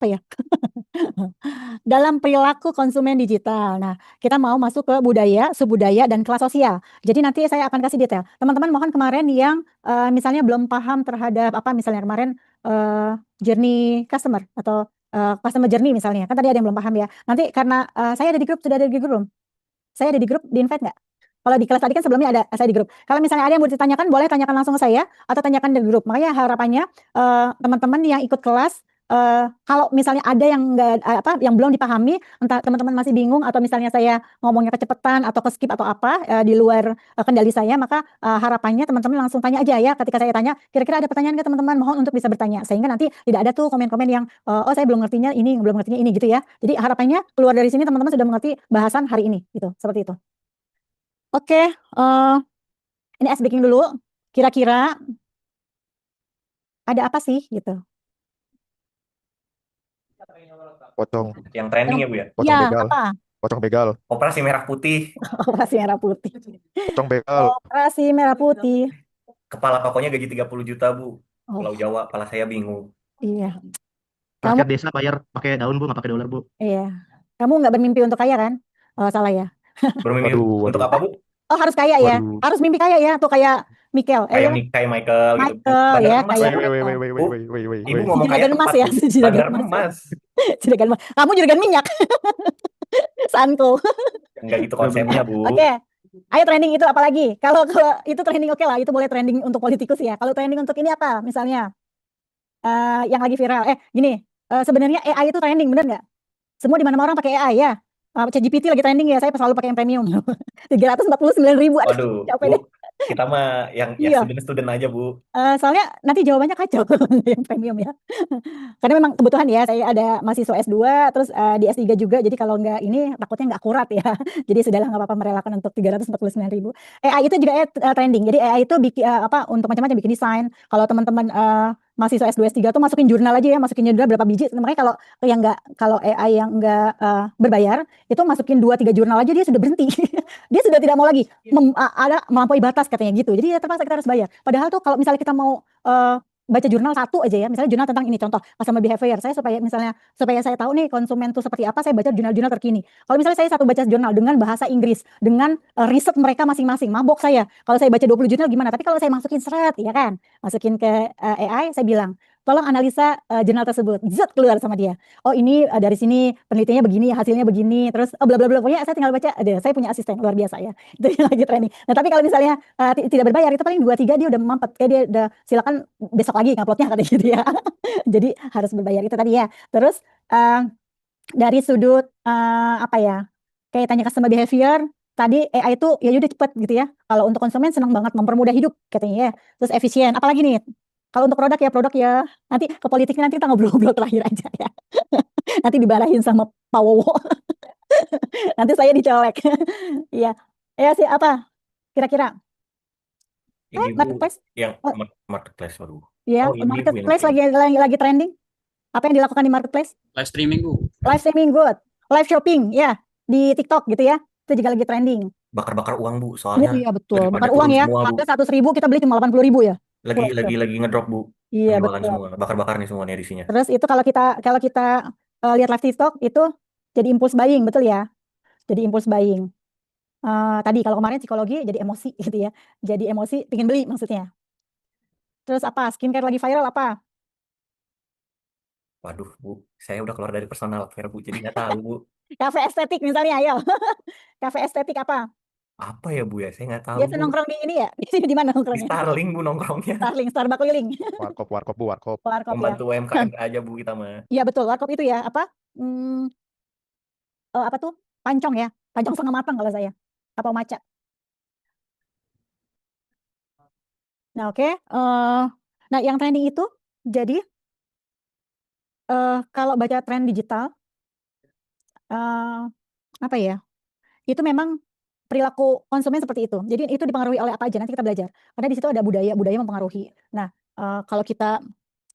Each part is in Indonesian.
apa ya? Dalam perilaku konsumen digital. Nah, kita mau masuk ke budaya, subbudaya, dan kelas sosial. Jadi nanti saya akan kasih detail. Teman-teman mohon kemarin yang misalnya belum paham terhadap apa, misalnya kemarin journey customer atau customer journey misalnya. Kan tadi ada yang belum paham ya. Nanti karena saya ada di grup, sudah ada di grup belum? Saya ada di grup, di invite nggak? Kalau di kelas tadi kan sebelumnya ada saya di grup. Kalau misalnya ada yang mau ditanyakan, boleh tanyakan langsung ke saya atau tanyakan di grup. Makanya harapannya teman-teman yang ikut kelas, kalau misalnya ada yang nggak apa, yang belum dipahami, entah teman-teman masih bingung atau misalnya saya ngomongnya kecepatan atau ke skip atau apa di luar kendali saya, maka harapannya teman-teman langsung tanya aja ya. Ketika saya tanya, kira-kira ada pertanyaan nggak teman-teman? Mohon untuk bisa bertanya, sehingga nanti tidak ada tuh komen-komen yang oh saya belum ngertinya ini, belum ngertinya ini gitu ya. Jadi harapannya keluar dari sini teman-teman sudah mengerti bahasan hari ini, gitu, seperti itu. Oke, ini ice breaking dulu. Kira-kira ada apa sih gitu? Pocong, Yang trending Yang ya Bu ya. pocong ya begal, apa? pocong begal, Operasi Merah Putih. Operasi merah putih. pocong begal. Operasi merah putih. Kepala tokonya gaji 30 juta Bu. Pulau Oh, Jawa, kepala saya bingung. iya. Kamu Rakyat desa bayar pakai daun bu, nggak pakai dolar bu. iya. Kamu nggak bermimpi untuk kaya kan? Oh, salah ya. Bermimpi Waduh, untuk waduh, apa Bu? Oh, harus kaya ya. waduh. Harus mimpi kaya ya. Tuh kayak Michael. Kayak Ya, Kayak Michael gitu Bu. Michael ya, Bandar emas kayak Wait, Bu. wait, wait, Michael. wait, wait, Bu, wait, wait, wait, Ibu wait. ngomong kaya Juragan emas tepat ya, Bu. juragan Bandar emas ya. emas. Juragan emas. Kamu juragan minyak. Sanko. Enggak gitu Nggak, Bu. konsepnya Bu. Oke. Ayo trending itu apa lagi? Kalau itu trending oke lah, itu boleh trending untuk politikus ya. Kalau trending untuk ini apa? Misalnya yang lagi viral. Gini, sebenarnya AI itu trending bener nggak? Semua di mana-mana orang pakai AI ya. ChatGPT lagi trending ya. Saya selalu pakai yang premium. 349.000. Aduh, Waduh, capek Bu. deh. Kita mah yang ya Iya. student-student aja Bu. Soalnya nanti jawabannya kacau yang premium ya. Karena memang kebutuhan ya, saya ada mahasiswa S2, terus di S3 juga, jadi kalau nggak ini takutnya nggak akurat ya. Jadi sudahlah nggak apa-apa merelakan untuk 349.000. AI itu juga trending, jadi AI itu bikin apa untuk macam-macam, bikin desain. Kalau teman-teman mahasiswa S2 S3 tuh masukin jurnal aja ya, masukin jurnal berapa biji. Makanya kalau AI yang nggak berbayar, itu masukin 2-3 jurnal aja dia sudah berhenti. Dia sudah tidak mau lagi ada melampaui batas katanya gitu. Jadi ya terpaksa kita harus bayar. Padahal tuh kalau misalnya kita mau baca jurnal satu aja ya, misalnya jurnal tentang ini contoh customer behavior, saya supaya saya tahu nih konsumen tuh seperti apa, saya baca jurnal-jurnal terkini. Kalau misalnya saya satu baca jurnal dengan bahasa Inggris, dengan riset mereka masing-masing, mabok saya. Kalau saya baca 20 jurnal gimana? Tapi kalau saya masukin seret ya kan, masukin ke AI, saya bilang tolong analisa jurnal tersebut, zet keluar sama dia. Oh ini dari sini penelitiannya begini, hasilnya begini, terus bla bla bla. Pokoknya saya tinggal baca, ada saya punya asisten luar biasa ya. Itu yang lagi training. Nah tapi kalau misalnya tidak berbayar itu paling 2-3 dia udah mampet, kayak dia udah silakan besok lagi nguploadnya katanya gitu ya. Jadi harus berbayar itu tadi ya. Terus dari sudut apa ya? Kayak tanya customer behavior, tadi AI itu ya udah cepet gitu ya. Kalau untuk konsumen senang banget mempermudah hidup katanya ya. Terus efisien. Apalagi nih? Kalau untuk produk ya nanti ke politiknya nanti kita ngobrol-ngobrol terakhir aja ya. Nanti dibarahin sama Pak Wowo. Nanti saya dicolek. Iya. Ya sih apa? Kira-kira Ini Bu marketplace? yang Oh, marketplace baru. ya, Oh, ini Bu yang marketplace trending. lagi trending. Apa yang dilakukan di marketplace? Live streaming bu. Live streaming good, live shopping ya di TikTok gitu ya. Itu juga lagi trending. Bakar-bakar uang Bu, Oh soalnya iya betul, lagi pada bakar uang turun ya. semua Bu. Harga 100.000 kita beli cuma 80.000 ya. Lagi Wah, itu. lagi lagi ngedrop Bu. Iya Penjualan betul. semua, bakar-bakar nih semuanya di sini. Terus itu kalau kita lihat live TikTok itu jadi impulse buying betul ya. Jadi impulse buying. Tadi kalau kemarin psikologi jadi emosi gitu ya. Jadi emosi pingin beli maksudnya. Terus apa? Skincare lagi viral apa? Waduh, Bu, saya udah keluar dari personal care, Bu, jadi nggak tahu, Bu. Kafe estetik misalnya, ayo. Kafe estetik apa? Apa ya, Bu ya? Saya nggak tahu, Biasa Bu. nongkrong di ini ya? Di mana Di nongkrongnya? Starling, Bu, nongkrongnya. Starling, Starbucks keliling. Warkop, warkop, bu, warkop. Warkop ya. Membantu UMKM aja, Bu, kita mah. Iya betul, warkop itu ya apa? Hmm, apa tuh? Pancong ya, pancong setengah matang kalau saya. Apa maca? Nah oke. Nah yang trending itu, jadi kalau baca tren digital, eh, apa ya? Itu memang perilaku konsumen seperti itu. Jadi itu dipengaruhi oleh apa aja? Nanti kita belajar. Karena di situ ada budaya, budaya mempengaruhi. Nah kalau kita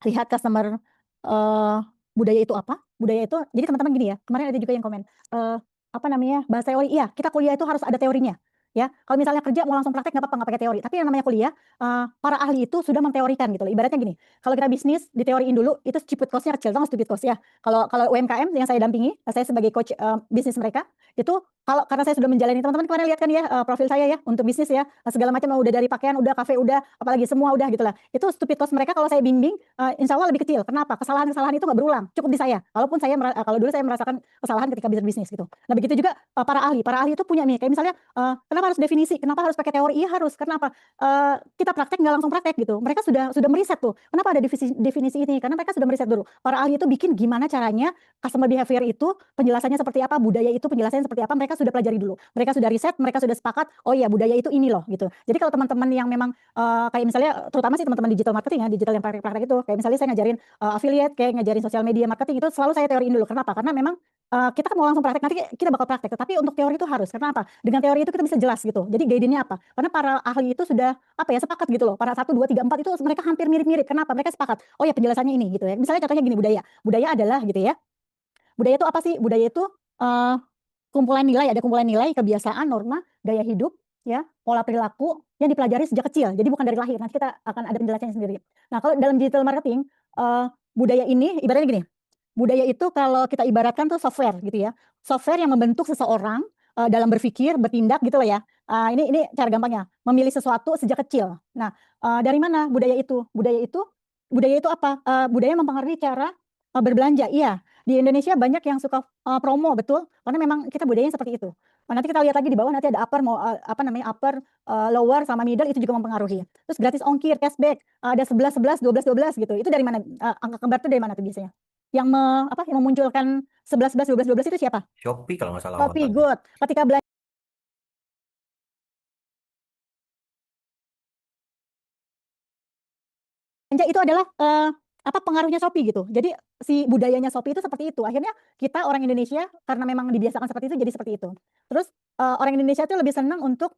lihat customer eh, budaya itu apa? Budaya itu, jadi teman-teman gini ya. Kemarin ada juga yang komen, apa namanya bahasa teori. Iya, kita kuliah itu harus ada teorinya. ya. Kalau misalnya kerja mau langsung praktek nggak apa-apa, nggak pakai teori. Tapi yang namanya kuliah, para ahli itu sudah menteorikan gitu loh. Ibaratnya gini, kalau kita bisnis diteoriin dulu, itu stupid cost-nya kecil, tau nggak stupid cost ya. Kalau kalau UMKM yang saya dampingi, saya sebagai coach bisnis mereka, itu karena saya sudah menjalani, teman-teman kemarin lihat kan ya profil saya ya untuk bisnis ya, segala macam udah dari pakaian, udah kafe, udah apalagi semua udah gitu lah. Itu stupid cost mereka kalau saya bimbing, insya Allah lebih kecil. Kenapa? Kesalahan-kesalahan itu nggak berulang, cukup di saya. Walaupun saya kalau dulu saya merasakan kesalahan ketika bisnis gitu. Nah begitu juga para ahli itu punya nih, kayak misalnya kenapa harus definisi, kenapa harus pakai teori? Iya harus, kenapa? Kita praktek nggak langsung praktek gitu. Mereka sudah meriset tuh. Kenapa ada definisi ini? Karena mereka sudah meriset dulu. Para ahli itu bikin gimana caranya customer behavior itu penjelasannya seperti apa, budaya itu penjelasannya seperti apa. Mereka sudah pelajari dulu. Mereka sudah riset, mereka sudah sepakat. Oh iya budaya itu ini loh gitu. Jadi kalau teman-teman yang memang kayak misalnya, terutama sih teman-teman digital marketing ya, digital yang praktek-praktek itu, kayak misalnya saya ngajarin affiliate, kayak ngajarin sosial media marketing itu selalu saya teoriin dulu. Kenapa? Karena memang kita kan mau langsung praktek, nanti kita bakal praktek. Tapi untuk teori itu harus. Kenapa? Dengan teori itu kita bisa jelas gitu. Jadi guidance-nya apa? Karena para ahli itu sudah sepakat gitu loh. Para 1, 2, 3, 4 itu mereka hampir mirip-mirip. Kenapa? Mereka sepakat. Oh ya penjelasannya ini gitu ya. Misalnya contohnya gini, budaya. Budaya adalah gitu ya. Budaya itu apa sih? Budaya itu kumpulan nilai, ada kumpulan nilai, kebiasaan, norma, gaya hidup, ya, pola perilaku yang dipelajari sejak kecil. Jadi bukan dari lahir. Nanti kita akan ada penjelasannya sendiri. Nah, kalau dalam digital marketing, budaya ini ibaratnya gini. Budaya itu kalau kita ibaratkan tuh software gitu ya. Software yang membentuk seseorang dalam berpikir, bertindak gitu loh ya. Ini cara gampangnya, memilih sesuatu sejak kecil. Nah, dari mana budaya itu? Budaya itu apa? Budaya mempengaruhi cara berbelanja. Iya, di Indonesia banyak yang suka promo, betul? Karena memang kita budayanya seperti itu. Nanti kita lihat lagi di bawah, nanti ada upper, upper, lower sama middle, itu juga mempengaruhi. Terus gratis ongkir, cashback, ada 11, 11, 12, 12 gitu. Itu dari mana? Angka kembar itu dari mana tuh biasanya? Yang memunculkan 11, 11, 12, 12 itu siapa? Shopee kalau nggak salah Shopee, awalnya. good. Ketika belanja itu adalah pengaruhnya Shopee gitu. Jadi si budayanya Shopee itu seperti itu. Akhirnya kita orang Indonesia karena memang dibiasakan seperti itu jadi seperti itu. Terus orang Indonesia itu lebih senang untuk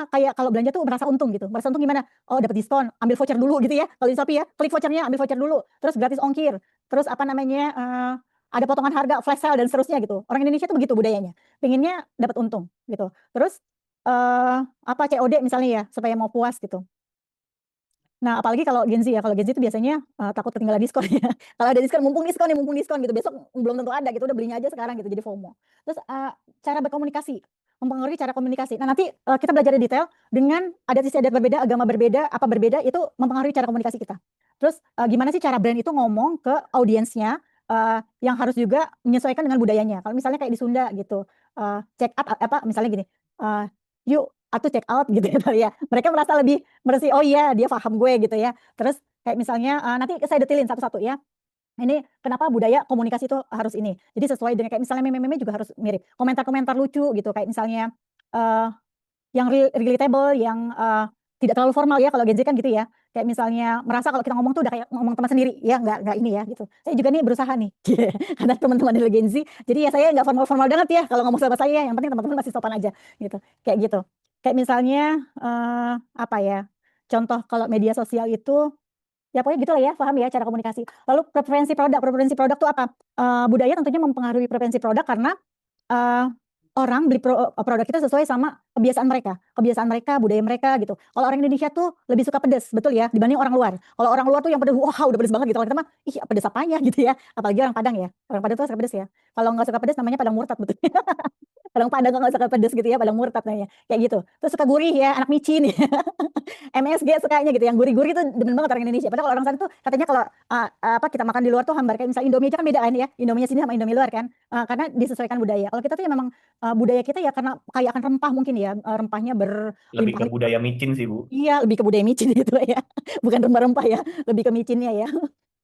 kayak kalau belanja tuh merasa untung gitu. Merasa untung gimana? Oh dapat diskon, ambil voucher dulu gitu ya. Kalau di Shopee ya, klik vouchernya, ambil voucher dulu. Terus gratis ongkir. Terus ada potongan harga, flash sale dan seterusnya gitu. Orang Indonesia tuh begitu budayanya. Pengennya dapat untung gitu. Terus COD misalnya ya, supaya mau puas gitu. Nah, apalagi kalau Gen Z ya, kalau Gen Z itu biasanya takut ketinggalan diskon ya. Kalau ada diskon, mumpung diskon gitu. Besok belum tentu ada gitu, udah belinya aja sekarang gitu, jadi FOMO. Terus cara berkomunikasi, mempengaruhi cara komunikasi. Nah, nanti kita belajar di detail dengan adat istiadat berbeda, agama berbeda, apa berbeda, itu mempengaruhi cara komunikasi kita. Terus gimana sih cara brand itu ngomong ke audiensnya, yang harus juga menyesuaikan dengan budayanya. Kalau misalnya kayak di Sunda gitu, check out misalnya gini, yuk atau check out gitu ya. Mereka merasa lebih bersih, oh iya dia paham gue gitu ya. Terus kayak misalnya nanti saya detilin satu-satu ya. Ini kenapa budaya komunikasi itu harus ini. Jadi sesuai dengan kayak misalnya meme-meme juga harus mirip. Komentar-komentar lucu gitu kayak misalnya yang relatable, yang tidak terlalu formal ya kalau Gen Z kan gitu ya. Kayak misalnya merasa kalau kita ngomong tuh udah kayak ngomong teman sendiri ya, nggak ini ya gitu. Saya juga nih berusaha nih karena teman-teman dari Gen Z. Jadi ya saya nggak formal-formal banget ya kalau ngomong sama saya. Yang penting teman-teman masih sopan aja gitu. Kayak gitu. Kayak misalnya contoh kalau media sosial itu ya pokoknya gitu lah ya, paham ya cara komunikasi. Lalu preferensi produk tuh apa? Budaya tentunya mempengaruhi preferensi produk karena orang beli produk kita sesuai sama kebiasaan mereka, budaya mereka gitu. Kalau orang Indonesia tuh lebih suka pedas, betul ya, dibanding orang luar. Kalau orang luar tuh yang pedas, wah udah pedas banget gitu. Kalau kita mah, ih pedas apanya gitu ya. Apalagi orang Padang ya. Orang Padang tuh suka pedas ya. Kalau nggak suka pedas namanya Padang murtad betul. Padang nggak suka pedas gitu ya, Padang murtad namanya. Kayak gitu. Terus suka gurih ya, anak micin ya. MSG sukanya gitu, yang gurih-gurih tuh demen banget orang Indonesia. Padahal kalau orang sana tuh katanya kalau kita makan di luar tuh hambar, kayak misalnya Indomie aja kan beda kan ya. Indominya sini sama Indomie luar kan. Karena disesuaikan budaya. Kalau kita tuh ya memang budaya kita ya karena kaya akan rempah mungkin ya, rempahnya Lebih ke budaya micin sih Bu. Iya, lebih ke budaya micin gitu ya. Bukan rempah-rempah ya, lebih ke micinnya ya.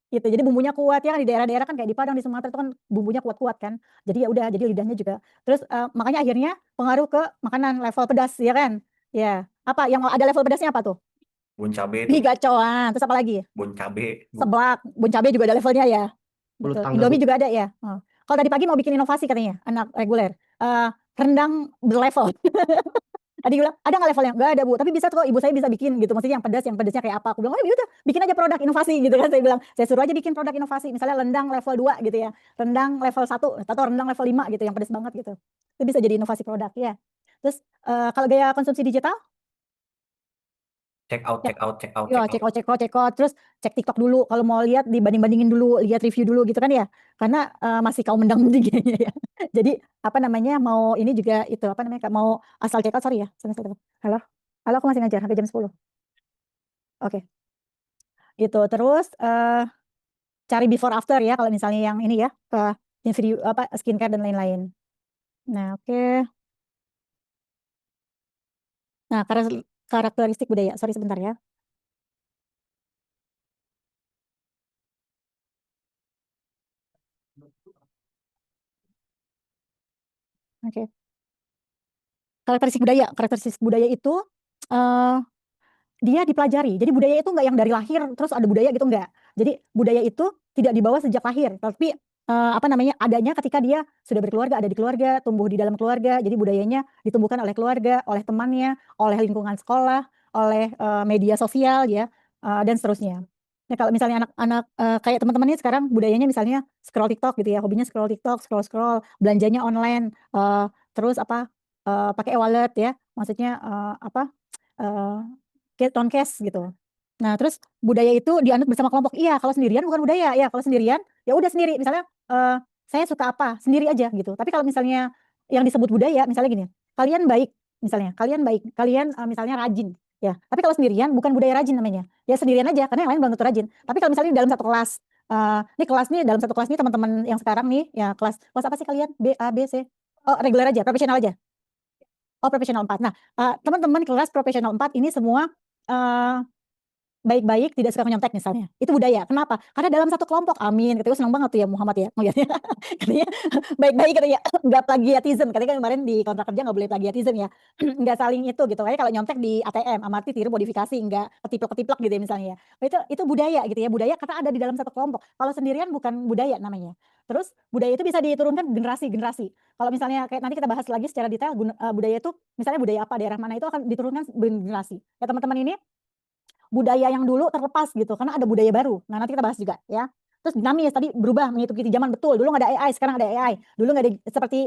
Gitu. Jadi bumbunya kuat ya kan, di daerah-daerah kan kayak di Padang, di Sumatera itu kan bumbunya kuat-kuat kan. Jadi ya udah, jadi lidahnya juga. Terus makanya akhirnya pengaruh ke makanan level pedas ya kan. Ya, Apa yang ada level pedasnya apa tuh? Bon cabe Mie tuh, gacoan, terus apa lagi? bon cabe, Bu. Seblak, bon cabe juga ada levelnya ya. Mulut Betul. tangga, Indomie Bu. juga ada ya. Oh. Kalau tadi pagi mau bikin inovasi katanya, anak reguler. Rendang berlevel. Tadi bilang, ada nggak levelnya? Nggak ada, Bu. Tapi bisa tuh, ibu saya bisa bikin gitu. Maksudnya yang pedasnya kayak apa. Aku bilang, oh ya udah, bikin aja produk inovasi gitu kan. Saya bilang, saya suruh aja bikin produk inovasi. Misalnya rendang level 2 gitu ya. Rendang level 1 atau rendang level 5 gitu, yang pedas banget gitu. Itu bisa jadi inovasi produk ya. Terus kalau gaya konsumsi digital, Check out, ya, check out, check out, yo, check out. cek out, terus cek TikTok dulu. Kalau mau lihat dibanding-bandingin dulu, lihat review dulu gitu kan ya. Karena masih kaum mendang-mending kayaknya ya. Jadi apa namanya mau ini juga itu apa namanya mau asal check out, sorry ya. Halo, halo, aku masih ngajar sampai jam 10. Oke, gitu. Terus cari before after ya kalau misalnya yang ini ya ke video apa skincare dan lain-lain. Nah, oke. Nah, karakteristik budaya. Sorry sebentar ya. Oke. Karakteristik budaya itu eh dia dipelajari. Jadi budaya itu nggak yang dari lahir terus ada budaya gitu nggak. Jadi budaya itu tidak dibawa sejak lahir, tapi apa namanya adanya ketika dia sudah berkeluarga, ada di keluarga, tumbuh di dalam keluarga. Jadi budayanya ditumbuhkan oleh keluarga, oleh temannya, oleh lingkungan sekolah, oleh media sosial ya dan seterusnya. Nah kalau misalnya anak-anak kayak teman-teman ini sekarang budayanya misalnya scroll TikTok gitu ya, hobinya scroll TikTok, scroll, belanjanya online, terus apa pakai e-wallet ya, maksudnya apa on cash gitu. Nah, terus budaya itu dianut bersama kelompok. Iya, kalau sendirian bukan budaya. Ya, kalau sendirian ya udah sendiri. Misalnya saya suka apa, sendiri aja gitu. Tapi kalau misalnya yang disebut budaya, misalnya gini, kalian baik, misalnya kalian baik, kalian misalnya rajin, ya. Tapi kalau sendirian bukan budaya rajin namanya. Ya sendirian aja, karena yang lain belum tentu rajin. Tapi kalau misalnya dalam satu kelas, dalam satu kelas nih teman-teman yang sekarang nih, ya kelas apa sih kalian? B, A, B, C. Oh, reguler aja, profesional aja. Oh, profesional 4. Nah, teman-teman kelas profesional 4 ini semua eh, baik-baik, tidak suka nyontek misalnya. Itu budaya. Kenapa? Karena dalam satu kelompok. Amin. Katanya senang banget tuh ya Muhammad ya ngeliatnya. Katanya baik-baik katanya nggak plagiatism. Katanya kan kemarin di kontrak kerja nggak boleh plagiatism ya. Nggak saling itu gitu. Kayak kalau nyontek di ATM, amati tiru modifikasi, nggak ketiplek-ketiplek gitu ya misalnya ya. Itu budaya gitu ya. Budaya karena ada di dalam satu kelompok. Kalau sendirian bukan budaya namanya. Terus budaya itu bisa diturunkan generasi-generasi. Kalau misalnya kayak nanti kita bahas lagi secara detail budaya itu misalnya budaya apa daerah mana itu akan diturunkan generasi. Ya teman-teman ini budaya yang dulu terlepas gitu karena ada budaya baru. Nah, nanti kita bahas juga ya. Terus dinamis tadi berubah mengikuti zaman betul. Dulu nggak ada AI, sekarang ada AI. Dulu nggak ada seperti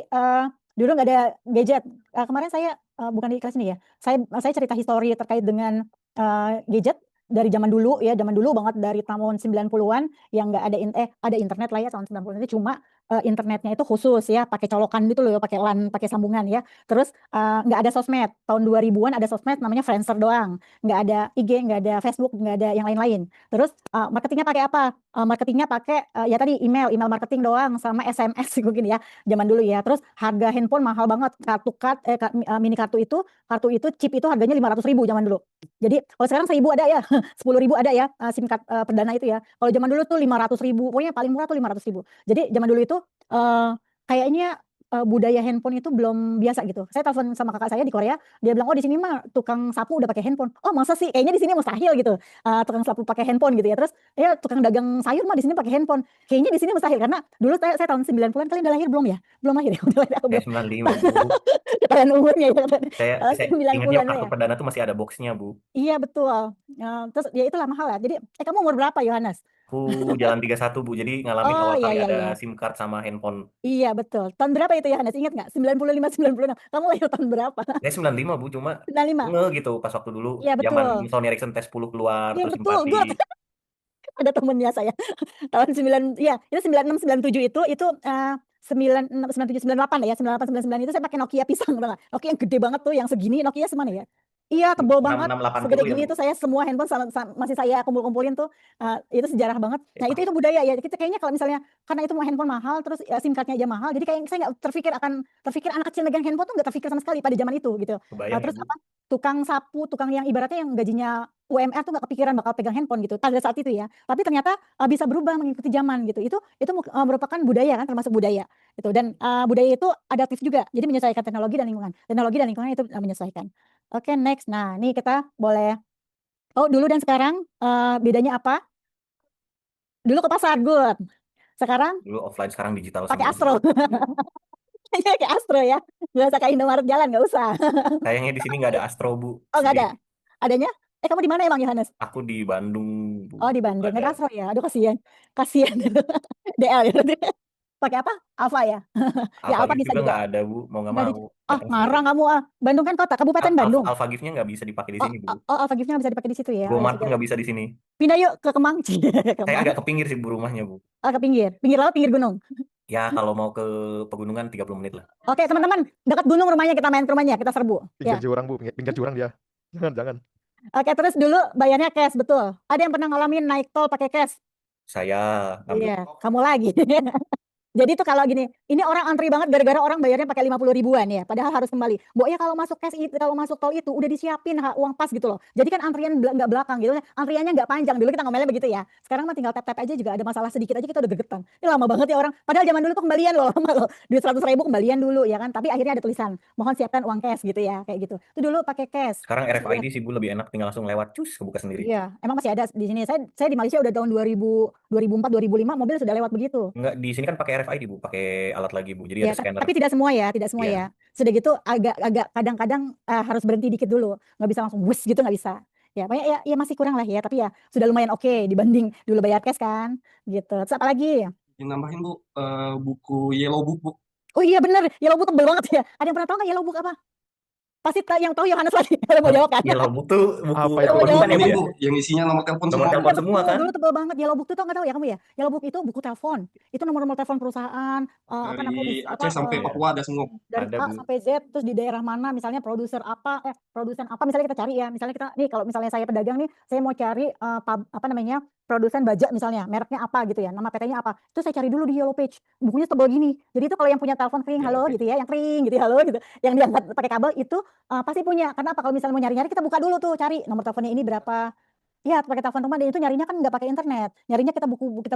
dulu nggak ada gadget. Kemarin saya bukan di kelas ini ya. Saya cerita histori terkait dengan gadget dari zaman dulu ya, zaman dulu banget dari tahun 90-an yang nggak ada ada internet lah ya tahun 90-an itu cuma internetnya itu khusus ya, pakai colokan gitu loh ya, pakai LAN, pakai sambungan ya. Terus nggak ada sosmed. Tahun 2000-an ada sosmed namanya Friendster doang. Nggak ada IG, nggak ada Facebook, nggak ada yang lain-lain. Terus marketingnya pakai apa? Marketingnya pakai ya tadi email marketing doang sama SMS mungkin ya zaman dulu ya. Terus harga handphone mahal banget. Mini kartu itu chip itu harganya 500.000 zaman dulu. Jadi kalau sekarang 1.000 ada ya, 10.000 ada ya SIM card perdana itu ya. Kalau zaman dulu tuh 500.000, pokoknya paling murah tuh 500.000. Jadi zaman dulu itu kayaknya budaya handphone itu belum biasa gitu. Saya telepon sama kakak saya di Korea, dia bilang, oh di sini mah tukang sapu udah pakai handphone. Oh masa sih? Kayaknya di sini mustahil gitu. Tukang sapu pakai handphone gitu ya. Terus ya tukang dagang sayur mah di sini pakai handphone. Kayaknya di sini mustahil karena dulu saya tahun 90-an, kalian udah lahir belum ya? Belum lahir ya? Udah lahir, aku Saya belum. 95, Bu. Kalian umurnya ya. Saya ingatnya 90-an kartu ya. perdana tuh masih ada boxnya, Bu. Iya betul. Terus ya itulah mahal ya. Jadi kamu umur berapa Yohanes? Aku jalan 31, Bu. Jadi ngalamin Oh awal iya kali iya ada iya. SIM card sama handphone. Iya betul. Tahun berapa itu Yohanes? Ingat nggak? 95, 96. Kamu lahir tahun berapa? Saya 95, Bu. Cuma 95. gitu pas waktu dulu Iya zaman betul. Sony Ericsson T10 keluar Iya terus betul. simpati. Gue ada temennya saya. Tahun 9 ya, itu 96 97 itu 96 97 98 ya. 98 99 itu saya pakai Nokia pisang tau nggak? Nokia yang gede banget tuh, yang segini Nokia semana ya? Iya, tebal banget. 6680 Segede ya, gini Bu. tuh saya semua handphone masih saya kumpul-kumpulin tuh. Itu sejarah banget. Nah, itu budaya ya. Kita kayaknya kalau misalnya karena itu handphone mahal terus SIM cardnya aja mahal. Jadi kayak saya nggak terpikir anak kecil megang handphone tuh nggak terpikir sama sekali pada zaman itu gitu. Kebayang ya, Terus Bu. apa? Tukang sapu, tukang yang ibaratnya yang gajinya UMR tuh nggak kepikiran bakal pegang handphone gitu pada saat itu ya. Tapi ternyata bisa berubah mengikuti zaman gitu. Itu merupakan budaya kan, termasuk budaya gitu. Dan budaya itu adaptif juga. Jadi menyesuaikan teknologi dan lingkungan. Teknologi dan lingkungan itu menyesuaikan. Oke, next. Nah, nih kita boleh. Oh, dulu dan sekarang bedanya apa? Dulu ke pasar, good. Sekarang Dulu offline, sekarang digital pakai semua. Astro. Kayak Astro ya. Nggak usah ke Indomaret jalan, nggak usah. Sayangnya di sini nggak ada Astro, Bu. Oh, nggak ada. Sedih. Adanya? Kamu di mana emang, Yohanes? Aku di Bandung, Bu. Oh, di Belum Bandung. Nggak ada. ada Astro ya? Aduh, kasihan. Kasihan. DL ya. Pakai apa? Alfa ya? Ya, Alpha Alfa Gift bisa juga juga. nggak ada, Bu. Mau nggak Nggak ada. mau. Ah, Datang sendiri. ngarang kamu ah. Bandung kan kota, Kabupaten Bandung. Alpha Gift-nya nggak bisa dipakai di Oh, sini, Bu. Alfa Gift-nya nggak bisa dipakai di situ ya. Oh, ya Gomart pun sudah. nggak bisa di sini. Pindah yuk ke Kemang. Ke Saya Kemang. agak ke pinggir sih, Bu, rumahnya, Bu. Oh, ke pinggir. Pinggir laut, pinggir gunung. Ya, kalau mau ke pegunungan 30 menit lah. Oke, teman-teman, dekat gunung rumahnya, kita main ke rumahnya, kita serbu. Ya. Pinggir jurang, Bu. Pinggir jurang dia. Jangan. Oke, terus dulu bayarnya cash, betul. Ada yang pernah ngalamin naik tol pakai cash? Saya ngambil Iya, kamu lagi. Jadi itu kalau gini, ini orang antri banget gara-gara orang bayarnya pakai 50 ribuan ya, padahal harus kembali. Mbok ya kalau masuk cash itu, kalau masuk tol itu udah disiapin uang pas gitu loh. Jadi kan antrian nggak belakang gitu, antriannya nggak panjang. Dulu kita ngomelnya begitu ya. Sekarang mah tinggal tap-tap aja juga ada masalah sedikit aja kita udah gegetan. Ini lama banget ya orang. Padahal zaman dulu tuh kembalian loh, lama loh. Duit 100 ribu kembalian dulu ya kan. Tapi akhirnya ada tulisan, mohon siapkan uang cash gitu ya, kayak gitu. Itu dulu pakai cash. sekarang RFID sih, Bu, lebih enak, tinggal langsung lewat, cus, kebuka sendiri. Iya, emang masih ada di sini. Saya di Malaysia udah tahun 2004, 2005 mobil sudah lewat begitu. Enggak, di sini kan pakai RFID, Bu, pakai alat lagi, Bu. Jadi Ya, ada scanner. tapi tidak semua ya, tidak semua Iya. ya. Sudah gitu agak kadang-kadang harus berhenti dikit dulu, nggak bisa langsung wus gitu nggak bisa. Ya, pokoknya ya masih kurang lah ya, tapi ya sudah lumayan oke dibanding dulu bayar cash kan, gitu. Terus apa lagi? Yang nambahin Bu, buku Yellow Book Bu. Oh iya bener, Yellow Book tebel banget ya. Ada yang pernah tahu nggak Yellow Book apa? Pasti yang tahu Yohanes lagi. Kalau mau jawab kan? Yellow Book tuh buku Apa itu? pegunungan ya, Ini Bu, ya? Bu, yang isinya nomor telepon Nomor semua. telepon semua kan? Dulu tebel banget Yellow Book tuh, nggak tahu ya kamu ya? Yellow Book itu buku telepon. Itu nomor-nomor telepon perusahaan, apa namanya Dari Aceh sampai Papua ada semua Bu. dari Ada, A Bu. sampai Z, terus di daerah mana misalnya produsen apa misalnya kita cari ya, misalnya kita nih, kalau misalnya saya pedagang nih, saya mau cari apa namanya produsen baja misalnya, mereknya apa gitu ya, nama PT-nya apa, itu saya cari dulu di Yellow Page, bukunya tebal gini. Jadi itu kalau yang punya telepon kering Yellow halo Page. gitu ya, yang kering gitu halo gitu, yang diangkat pakai kabel itu pasti punya. Karena apa, kalau misalnya mau nyari-nyari kita buka dulu tuh, cari nomor teleponnya ini berapa. Iya, pakai telepon rumah, dan itu nyarinya kan nggak pakai internet, nyarinya kita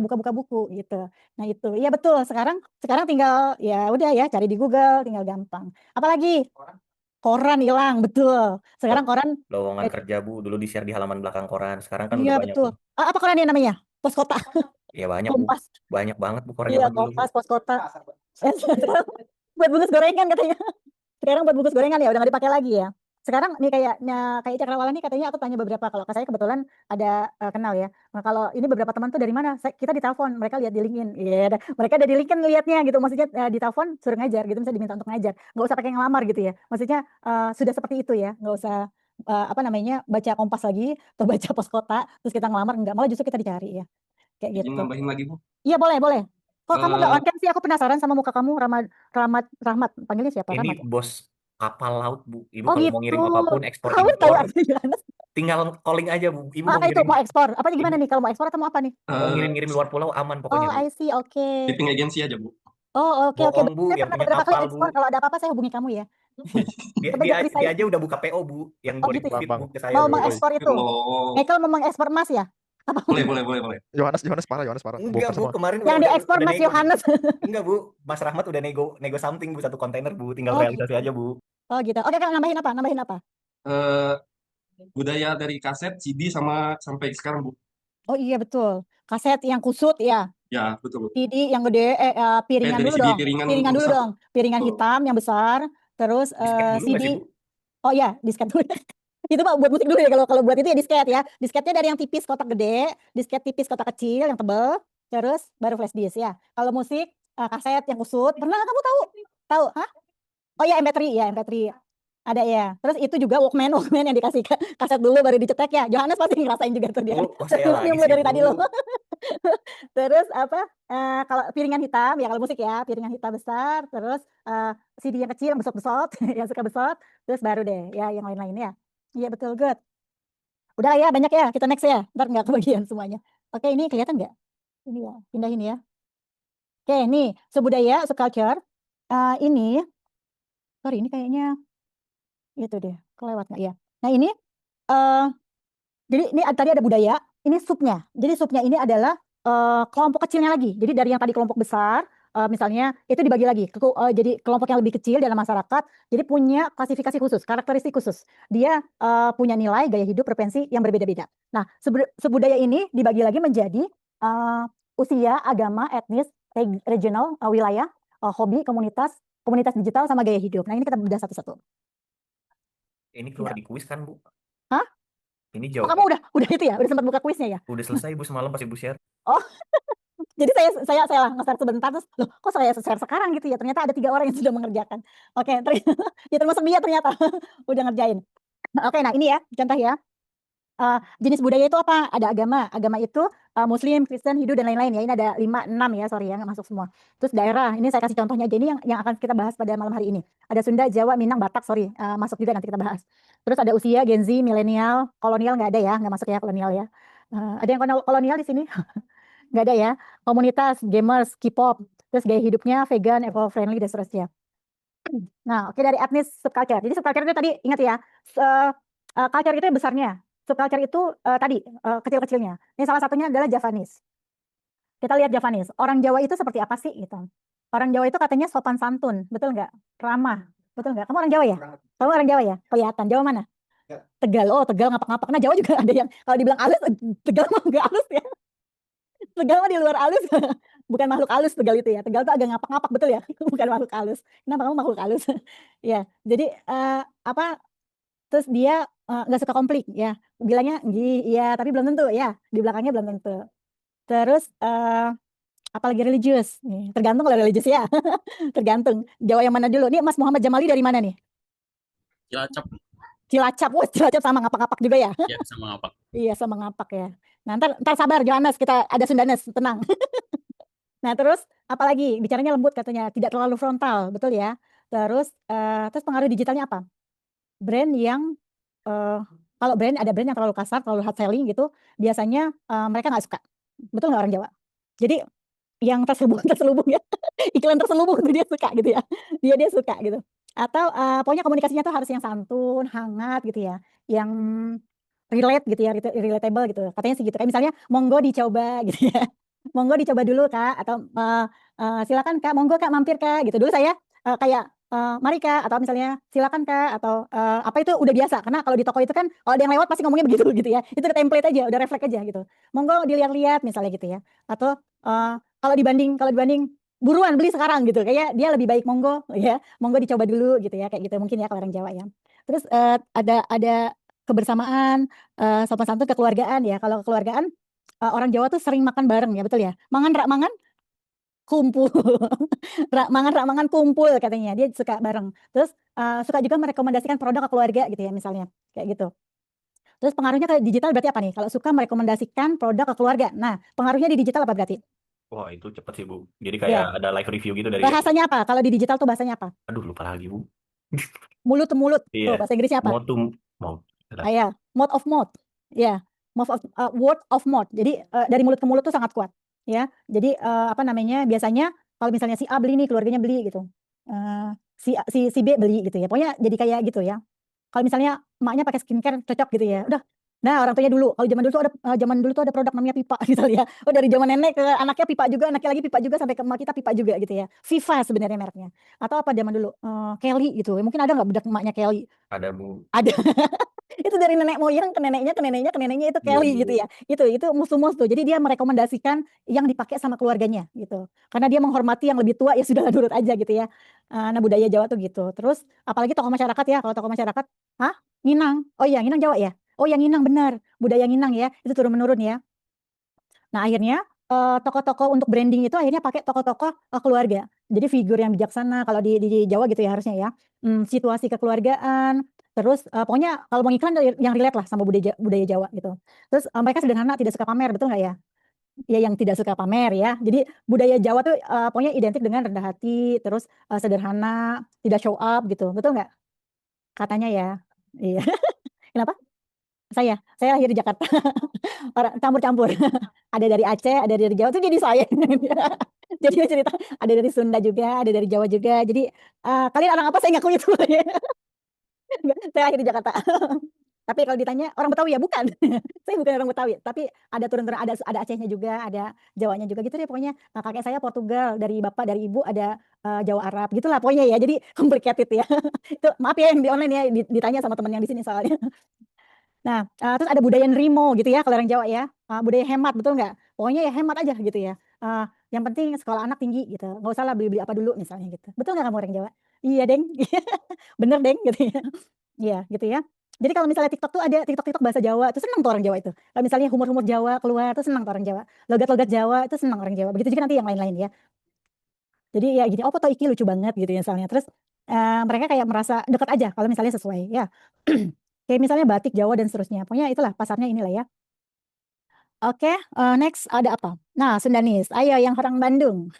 buka-buka buku gitu. Nah itu, iya betul. Sekarang tinggal ya udah ya, cari di Google, tinggal gampang. Apalagi koran hilang, betul. Sekarang koran, Lowongan kerja, Bu, dulu di-share di halaman belakang koran. Sekarang kan iya udah banyak, betul. Bu. Apa koran ini namanya? Pos Kota, Ya banyak, Bu. Kompas. Banyak banget, Bu, koran Iya, zaman dulu, Bu. Kompas, Pos Kota. Sekarang buat bungkus gorengan katanya. Sekarang buat bungkus gorengan ya udah nggak dipakai lagi ya. Sekarang nih kayak Cakrawala nih, katanya aku tanya beberapa, kalau saya kebetulan ada kenal ya. Nah, kalau ini beberapa teman tuh dari mana? Kita ditelepon, mereka lihat di LinkedIn. Iya, mereka ada di LinkedIn lihatnya gitu. Maksudnya ditelepon suruh ngajar gitu, misalnya diminta untuk ngajar. Nggak usah pakai ngelamar gitu ya. Maksudnya sudah seperti itu ya. Nggak usah apa namanya, baca Kompas lagi atau baca Pos Kota terus kita ngelamar, enggak, malah justru kita dicari ya. Kayak Izin gitu. nambahin lagi Bu. Iya, boleh. Kok kamu nggak Eh, on cam sih? Aku penasaran sama muka kamu. Rahmat, panggilnya siapa? Ini Rahmat. bos kapal laut, Bu. Ibu Oh kalau gitu. mau ngirim apapun, ekspor Kamu tahu impor, apa gimana? tinggal calling aja, Bu. Ibu mau Apa itu? ngirim, Mau ekspor? Apa gimana Ibu nih? Kalau mau ekspor atau mau apa nih? mau eh, ngirim-ngirim luar pulau aman Oh, pokoknya, Bu. I see. Oke. Shipping agency aja Bu. Oh, oke. Bohong, Bu, Saya yang pernah punya beberapa kali kapal, ekspor. Bu. Kalau ada apa-apa saya hubungi kamu ya. Dia, Semenjak dia, resign. dia aja udah buka PO, Bu, yang Oh gitu ya. feed, Bang. Bu, ke saya, Mau Bu. mengekspor itu. Kalau Michael mau mengekspor emas ya? Apa? boleh. Yohanes parah. Enggak, Bongkar Bu, semua. kemarin Yang udah diekspor Mas nego, Bu. Yohanes. Enggak, Bu, Mas Rahmat udah nego something, Bu, 1 kontainer, Bu, tinggal Oh realisasi gitu. aja, Bu. Oh gitu. Oke, Kak, nambahin apa? eh, budaya dari kaset, CD sampai sekarang Bu. Oh iya betul. Kaset yang kusut ya. Ya betul Bu. CD yang gede, piringan Dari dulu CD dong. piringan Piringan dulu besar. dong. Piringan Betul. hitam yang besar. Terus Disket dulu nggak sih, CD. Bu? Oh iya, disket dulu. Itu mah buat musik dulu ya, kalau buat itu ya disket ya. Disketnya dari yang tipis kotak gede, disket tipis kotak kecil yang tebel, terus baru flash disk ya. Kalau musik kaset yang kusut. Pernah nggak kamu tahu? Tahu? Hah? Oh ya, MP3 ya, MP3. Ada ya. Terus itu juga Walkman yang dikasih kaset dulu baru dicetek ya. Johannes pasti ngerasain juga tuh dia. Oh, saya lagi Senyum lo sih, dari Bu. tadi lo. Terus apa? Kalau piringan hitam ya, kalau musik ya, piringan hitam besar, terus CD yang kecil yang besot-besot, yang suka besot, terus baru deh ya yang lain-lain ya. Iya betul, good. Udah ya, banyak ya, kita next ya. Ntar nggak kebagian semuanya. Oke, ini kelihatan nggak? Ini ya, pindahin ya. Oke, nih, subudaya, subculture. Ini, sorry, ini kayaknya itu deh, kelewat nggak ya? Nah ini, jadi ini tadi ada budaya, ini subnya. Jadi subnya ini adalah kelompok kecilnya lagi. Jadi dari yang tadi kelompok besar, misalnya itu dibagi lagi jadi kelompok yang lebih kecil dalam masyarakat, jadi punya klasifikasi khusus, karakteristik khusus. Dia punya nilai, gaya hidup, preferensi yang berbeda-beda. Nah, sebudaya ini dibagi lagi menjadi usia, agama, etnis, regional, wilayah, hobi, komunitas digital, sama gaya hidup. Nah, ini kita bedah satu-satu. Ini keluar di kuis kan, Bu? Hah? Ini Oh, jawab. kamu udah itu ya? Udah sempat buka kuisnya ya? Udah selesai, Bu, semalam pas Ibu share. Oh, jadi saya nge-share sebentar, terus loh kok saya share sekarang gitu ya? Ternyata ada 3 orang yang sudah mengerjakan. Oke, ya termasuk dia ternyata udah ngerjain. Oke, nah ini ya contoh ya. Jenis budaya itu apa? Ada agama itu Muslim, Kristen, Hindu, dan lain-lain ya. Ini ada 5, 6 ya, sorry ya, nggak masuk semua. Terus daerah, ini saya kasih contohnya aja, ini yang akan kita bahas pada malam hari ini. Ada Sunda, Jawa, Minang, Batak, sorry, masuk juga nanti kita bahas. Terus ada usia, Gen Z, milenial, kolonial nggak ada ya, nggak masuk ya kolonial ya. Ada yang kolonial di sini? Nggak ada ya. Komunitas, gamers, K-pop, terus gaya hidupnya vegan, eco-friendly, dan seterusnya. Nah, oke, dari etnis subculture. Jadi subculture itu tadi ingat ya, culture itu yang besarnya. Subculture itu tadi kecil-kecilnya. Ini salah satunya adalah Javanese. Kita lihat Javanese. Orang Jawa itu seperti apa sih gitu? Orang Jawa itu katanya sopan santun, betul nggak? Ramah, betul nggak? Kamu orang Jawa ya? Kamu orang Jawa ya? Kelihatan. Jawa mana? Tegal. Oh, Tegal ngapak-ngapak. Nah, Jawa juga ada yang kalau dibilang halus, Tegal mah nggak halus ya. Tegal mah di luar halus. Bukan makhluk halus Tegal itu ya. Tegal tuh agak ngapak-ngapak, betul ya? Bukan makhluk halus. Kenapa kamu makhluk halus? Ya, jadi terus dia nggak suka konflik ya, bilangnya iya tapi belum tentu ya, di belakangnya belum tentu. Terus apalagi religius nih, tergantung kalau religius ya. Tergantung Jawa yang mana dulu nih. Mas Muhammad Jamali dari mana nih? Cilacap. Wah, Cilacap sama ngapak-ngapak juga ya. Ya, sama ngapak. Iya, sama ngapak ya. Nah, ntar sabar Johannes, kita ada Sundanes, tenang. Nah, terus apalagi bicaranya lembut katanya, tidak terlalu frontal, betul ya. Terus pengaruh digitalnya apa? Brand yang kalau ada brand yang terlalu kasar, terlalu hard selling gitu, biasanya mereka nggak suka. Betul nggak orang Jawa? Jadi yang terselubung ya, iklan terselubung tuh dia suka gitu ya. Dia suka gitu. Atau pokoknya komunikasinya tuh harus yang santun, hangat gitu ya, yang relate gitu ya, relatable gitu. Katanya sih gitu. Kayak misalnya monggo dicoba gitu ya. Monggo dicoba dulu Kak, atau silakan Kak, monggo Kak mampir Kak gitu. Dulu saya kayak mari Kak, atau misalnya silakan Kak, atau apa itu udah biasa karena kalau di toko itu kan kalau ada yang lewat pasti ngomongnya begitu gitu ya. Itu udah template aja, udah refleks aja gitu. Monggo dilihat-lihat misalnya gitu ya. Atau kalau dibanding buruan beli sekarang gitu. Kayak dia lebih baik monggo ya. Monggo dicoba dulu gitu ya, kayak gitu mungkin ya kalau orang Jawa ya. Terus ada kebersamaan, sopan santun, kekeluargaan ya. Kalau kekeluargaan orang Jawa tuh sering makan bareng ya, betul ya? Mangan rak mangan kumpul. Rak mangan kumpul katanya. Dia suka bareng. Terus suka juga merekomendasikan produk ke keluarga gitu ya misalnya. Kayak gitu. Terus pengaruhnya ke digital berarti apa nih? Kalau suka merekomendasikan produk ke keluarga. Nah, pengaruhnya di digital apa berarti? Wah, itu cepet sih, Bu. Jadi kayak ada live review gitu dari Bahasanya apa? Kalau di digital tuh bahasanya apa? Aduh, lupa lagi, Bu. Mulut to mulut. Iya. Tuh, bahasa Inggrisnya apa? Mouth to mouth. Ya, mouth of mouth. Ya, word of mouth. Jadi dari mulut ke mulut tuh sangat kuat. Ya, jadi apa namanya? Biasanya kalau misalnya si A beli nih, keluarganya beli gitu. Si B beli gitu ya. Pokoknya jadi kayak gitu ya. Kalau misalnya emaknya pakai skincare cocok gitu ya. Udah. Nah, orang tuanya dulu. Kalau zaman dulu tuh ada produk namanya Pipa gitu ya. Oh, dari zaman nenek ke anaknya Pipa juga, anaknya lagi Pipa juga, sampai ke emak kita Pipa juga gitu ya. Viva sebenarnya mereknya. Atau apa zaman dulu? Kelly gitu. Mungkin ada nggak bedak emaknya Kelly? Ada, Bu. Ada. Itu dari nenek moyang ke neneknya itu Kelly gitu ya. Itu mus tuh. Jadi dia merekomendasikan yang dipakai sama keluarganya gitu. Karena dia menghormati yang lebih tua, ya sudah nurut aja gitu ya. Nah, budaya Jawa tuh gitu. Terus apalagi tokoh masyarakat ya. Kalau tokoh masyarakat, Nginang. Oh iya, Nginang Jawa ya. Oh ya, Nginang benar. Budaya Nginang ya. Itu turun menurun ya. Nah, akhirnya tokoh-tokoh untuk branding itu akhirnya pakai tokoh-tokoh keluarga. Jadi figur yang bijaksana kalau di Jawa gitu ya harusnya ya. Situasi kekeluargaan. Terus pokoknya kalau mau iklan yang relate lah sama budaya Jawa gitu. Terus mereka sederhana, tidak suka pamer, betul nggak ya? Ya, yang tidak suka pamer ya. Jadi budaya Jawa tuh pokoknya identik dengan rendah hati, terus sederhana, tidak show up gitu, betul nggak? Katanya ya. Iya. Kenapa? Saya lahir di Jakarta. Orang campur-campur. Ada dari Aceh, ada dari Jawa, tuh jadi saya. Jadi cerita ada dari Sunda juga, ada dari Jawa juga. Jadi kalian orang apa saya ngaku itu. Saya lahir di Jakarta. Tapi kalau ditanya orang Betawi ya bukan. Saya bukan orang Betawi, tapi ada turun-turun, ada Acehnya juga, ada Jawanya juga gitu deh pokoknya. Kakek saya Portugal, dari bapak dari ibu ada Jawa Arab gitulah pokoknya ya. Jadi complicated ya. Itu maaf ya yang di online ya ditanya sama teman yang di sini soalnya. Nah, terus ada budaya nerimo gitu ya kalau orang Jawa ya. Budaya hemat, betul nggak? Pokoknya ya hemat aja gitu ya. Yang penting sekolah anak tinggi gitu. Nggak usah lah beli-beli apa dulu misalnya gitu. Betul nggak kamu orang Jawa? Iya, Deng. Bener, Deng gitu ya. Iya, gitu ya. Jadi kalau misalnya TikTok tuh ada TikTok bahasa Jawa, tuh seneng tuh orang Jawa itu. Kalau misalnya humor-humor Jawa keluar, tuh seneng tuh orang Jawa. Logat-logat Jawa, itu seneng orang Jawa. Begitu juga nanti yang lain-lain ya. Jadi ya gini, oh foto Iki lucu banget gitu ya misalnya. Terus mereka kayak merasa dekat aja kalau misalnya sesuai ya. Kayak misalnya batik Jawa dan seterusnya. Pokoknya itulah pasarnya inilah ya. Oke, next ada apa? Nah, Sundanis. Ayo yang orang Bandung.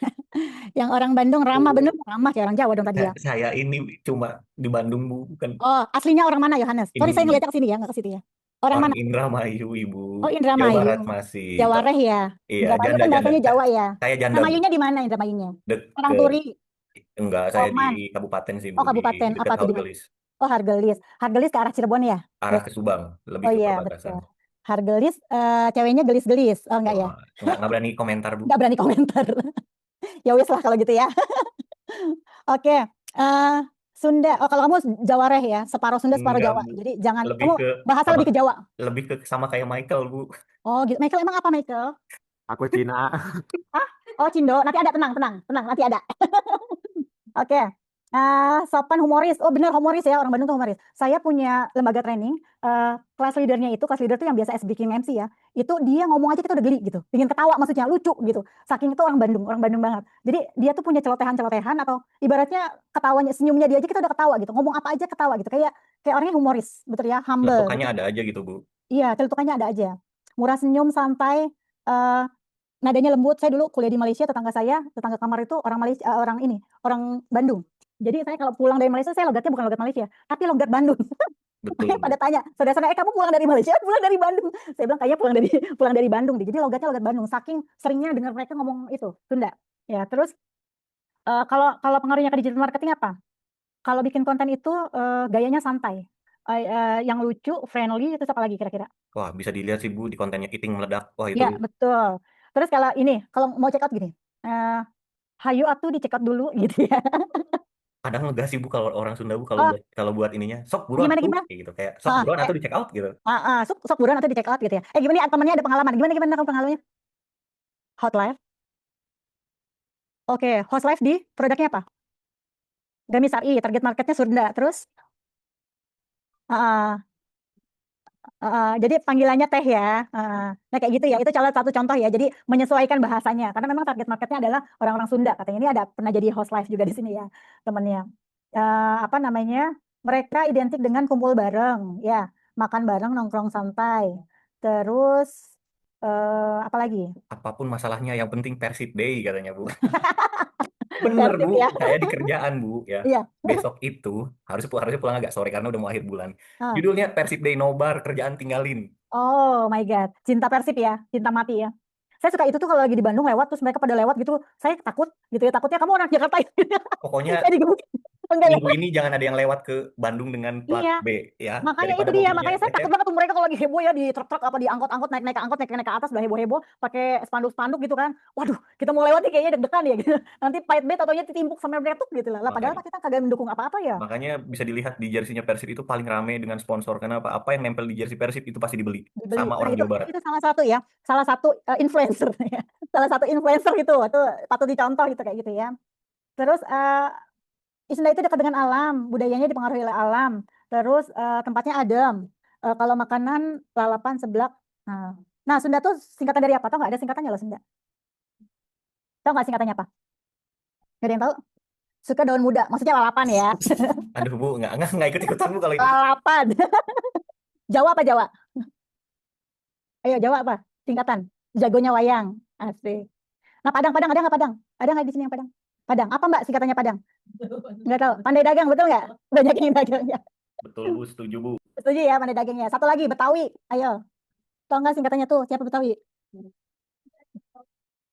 Yang orang Bandung ramah bener, ramah kayak orang Jawa dong tadi ya. Saya ini cuma di Bandung, Bu, bukan Oh, aslinya orang mana Yohanes? Sorry saya ini ngeliatnya ke sini ya, nggak ke situ ya. Orang orang mana? Indramayu, Ibu. Oh, Jawa Indramayu. Barat masih. Jawareh ya. Iya, Indramayu janda kan janda. bahasanya Jawa ya. Saya janda, Bu. Indramayunya di mana Indramayunya? Orang Deket. Turi, Enggak, saya di Oman. kabupaten sih, Bu, Oh, di kabupaten dekat apa tuh di mana? Hargelis, Oh, Hargelis. Hargelis ke arah Cirebon ya? arah ke Subang, lebih Oh ke iya, perbatasan. betul. Hargelis, ceweknya gelis-gelis. Oh, enggak ya? Wah, nggak berani komentar, Bu. Enggak berani komentar. Ya wes lah kalau gitu ya. Oke, Sunda. Oh, kalau kamu Jawareh ya, separuh Sunda, separuh Enggak, Jawa. Bu. Jadi jangan Lebih kamu ke bahasa sama lebih ke Jawa. lebih ke sama kayak Michael, Bu. Oh, gitu. Michael emang apa Michael? Aku Cina. Ah, oh Cindo. Nanti ada, tenang, tenang, tenang. Nanti ada. Oke. Sopan humoris. Oh benar humoris ya, orang Bandung tuh humoris. Saya punya lembaga training, kelas leadernya itu, kelas leader tuh yang biasa speaking MC ya. Itu dia ngomong aja kita udah geli gitu. Ingin ketawa maksudnya, lucu gitu. Saking itu orang Bandung banget. Jadi dia tuh punya celotehan-celotehan atau ibaratnya ketawanya, senyumnya dia aja kita udah ketawa gitu. Ngomong apa aja ketawa gitu. Kayak orangnya humoris, betul ya, humble Letukannya gitu. ada aja gitu, Bu. Iya, celutukannya ada aja. Murah senyum, santai, eh, nadanya lembut. Saya dulu kuliah di Malaysia, tetangga kamar itu orang Malaysia, orang Bandung. Jadi saya kalau pulang dari Malaysia, saya logatnya bukan logat Malaysia, tapi logat Bandung. Makanya Betul, Bu. pada tanya, saudara-saudara, kamu pulang dari Malaysia? Pulang dari Bandung. Saya bilang kayaknya pulang dari Bandung. Jadi logatnya logat Bandung. Saking seringnya dengar mereka ngomong itu Sunda. Ya, terus kalau pengaruhnya ke digital marketing apa? Kalau bikin konten itu gayanya santai, yang lucu, friendly, itu apa lagi kira-kira? Wah, bisa dilihat sih, Bu, di kontennya Iting Meledak. Wah, itu Ya, betul. Terus kalau mau check out gini, eh, hayu atuh di check out dulu gitu ya. kadang ngegas sih, Bu, kalau orang Sunda, Bu, Oh, kalau buat ininya. Sok buruan gimana tuh, gimana? kayak gitu. Kayak sok buruan atau di check out gitu. Sok sok buruan atau di check out gitu ya. Gimana nih, temennya ada pengalaman. Gimana kamu pengalamannya? Hot Life. Oke, Hot Life di produknya apa? Gamis RI, target marketnya Sunda. Terus ah, jadi panggilannya teh ya. Nah kayak gitu ya. Itu salah satu contoh ya. Jadi menyesuaikan bahasanya. Karena memang target marketnya adalah orang-orang Sunda. Katanya ini ada pernah jadi host live juga di sini ya temennya. Apa namanya? Mereka identik dengan kumpul bareng, ya, makan bareng, nongkrong santai. Terus apa lagi? Apapun masalahnya, yang penting Persib Day, katanya, Bu. Bener, Persib Bu. ya. Saya di kerjaan, Bu, ya. Iya. Besok itu harusnya pulang agak sore karena udah mau akhir bulan. Ah. Judulnya Persib Day Nobar, kerjaan tinggalin. Oh my God, cinta Persib ya, cinta mati ya. Saya suka itu tuh kalau lagi di Bandung lewat, terus mereka pada lewat gitu, saya takut gitu ya, takutnya kamu orang Jakarta ya. Pokoknya Saya digebukin. Enggak ya? minggu ini jangan ada yang lewat ke Bandung dengan plat Iya. B, ya. Makanya Daripada itu dia, mobilnya makanya saya takut lecet. banget tuh mereka kalau lagi heboh ya di truk-truk apa di angkot-angkot, naik ke angkot, naik ke atas udah heboh-heboh pakai spanduk-spanduk gitu kan. Waduh, kita mau lewat nih kayaknya deg-degan ya gitu. Nanti pahit bet ataunya ditimpuk sama bretuk gitu lah. Padahal Makanya, kita kagak mendukung apa-apa ya. makanya bisa dilihat di jersinya Persib itu paling rame dengan sponsor. Karena apa yang nempel di jersey Persib itu pasti dibeli Dibeli. sama Nah, orang Jawa Barat. itu salah satu ya, salah satu influencer ya. Salah satu influencer itu patut dicontoh gitu kayak gitu ya. Terus Sunda itu dekat dengan alam, budayanya dipengaruhi oleh alam. Terus tempatnya adem. Kalau makanan lalapan, seblak. Nah, Sunda tuh singkatan dari apa? Tahu nggak ada singkatannya loh Sunda? Tahu nggak singkatannya apa? Nggak ada yang tahu? Suka daun muda, maksudnya lalapan ya. Aduh, Bu, nggak ikut-ikutan, Bu, kalau ini. Lalapan. Jawa apa Jawa? Ayo Jawa apa? Singkatan. Jagonya wayang. Asik. Nah, Padang ada nggak Padang? Ada nggak di sini yang Padang? Padang. Apa Mbak singkatannya Padang? Nggak tahu. Pandai dagang, betul nggak? Banyak yang dagang ya. Betul, Bu, setuju, Bu. Setuju ya pandai dagangnya. Satu lagi Betawi. Ayo. Tahu nggak singkatannya tuh? Siapa Betawi?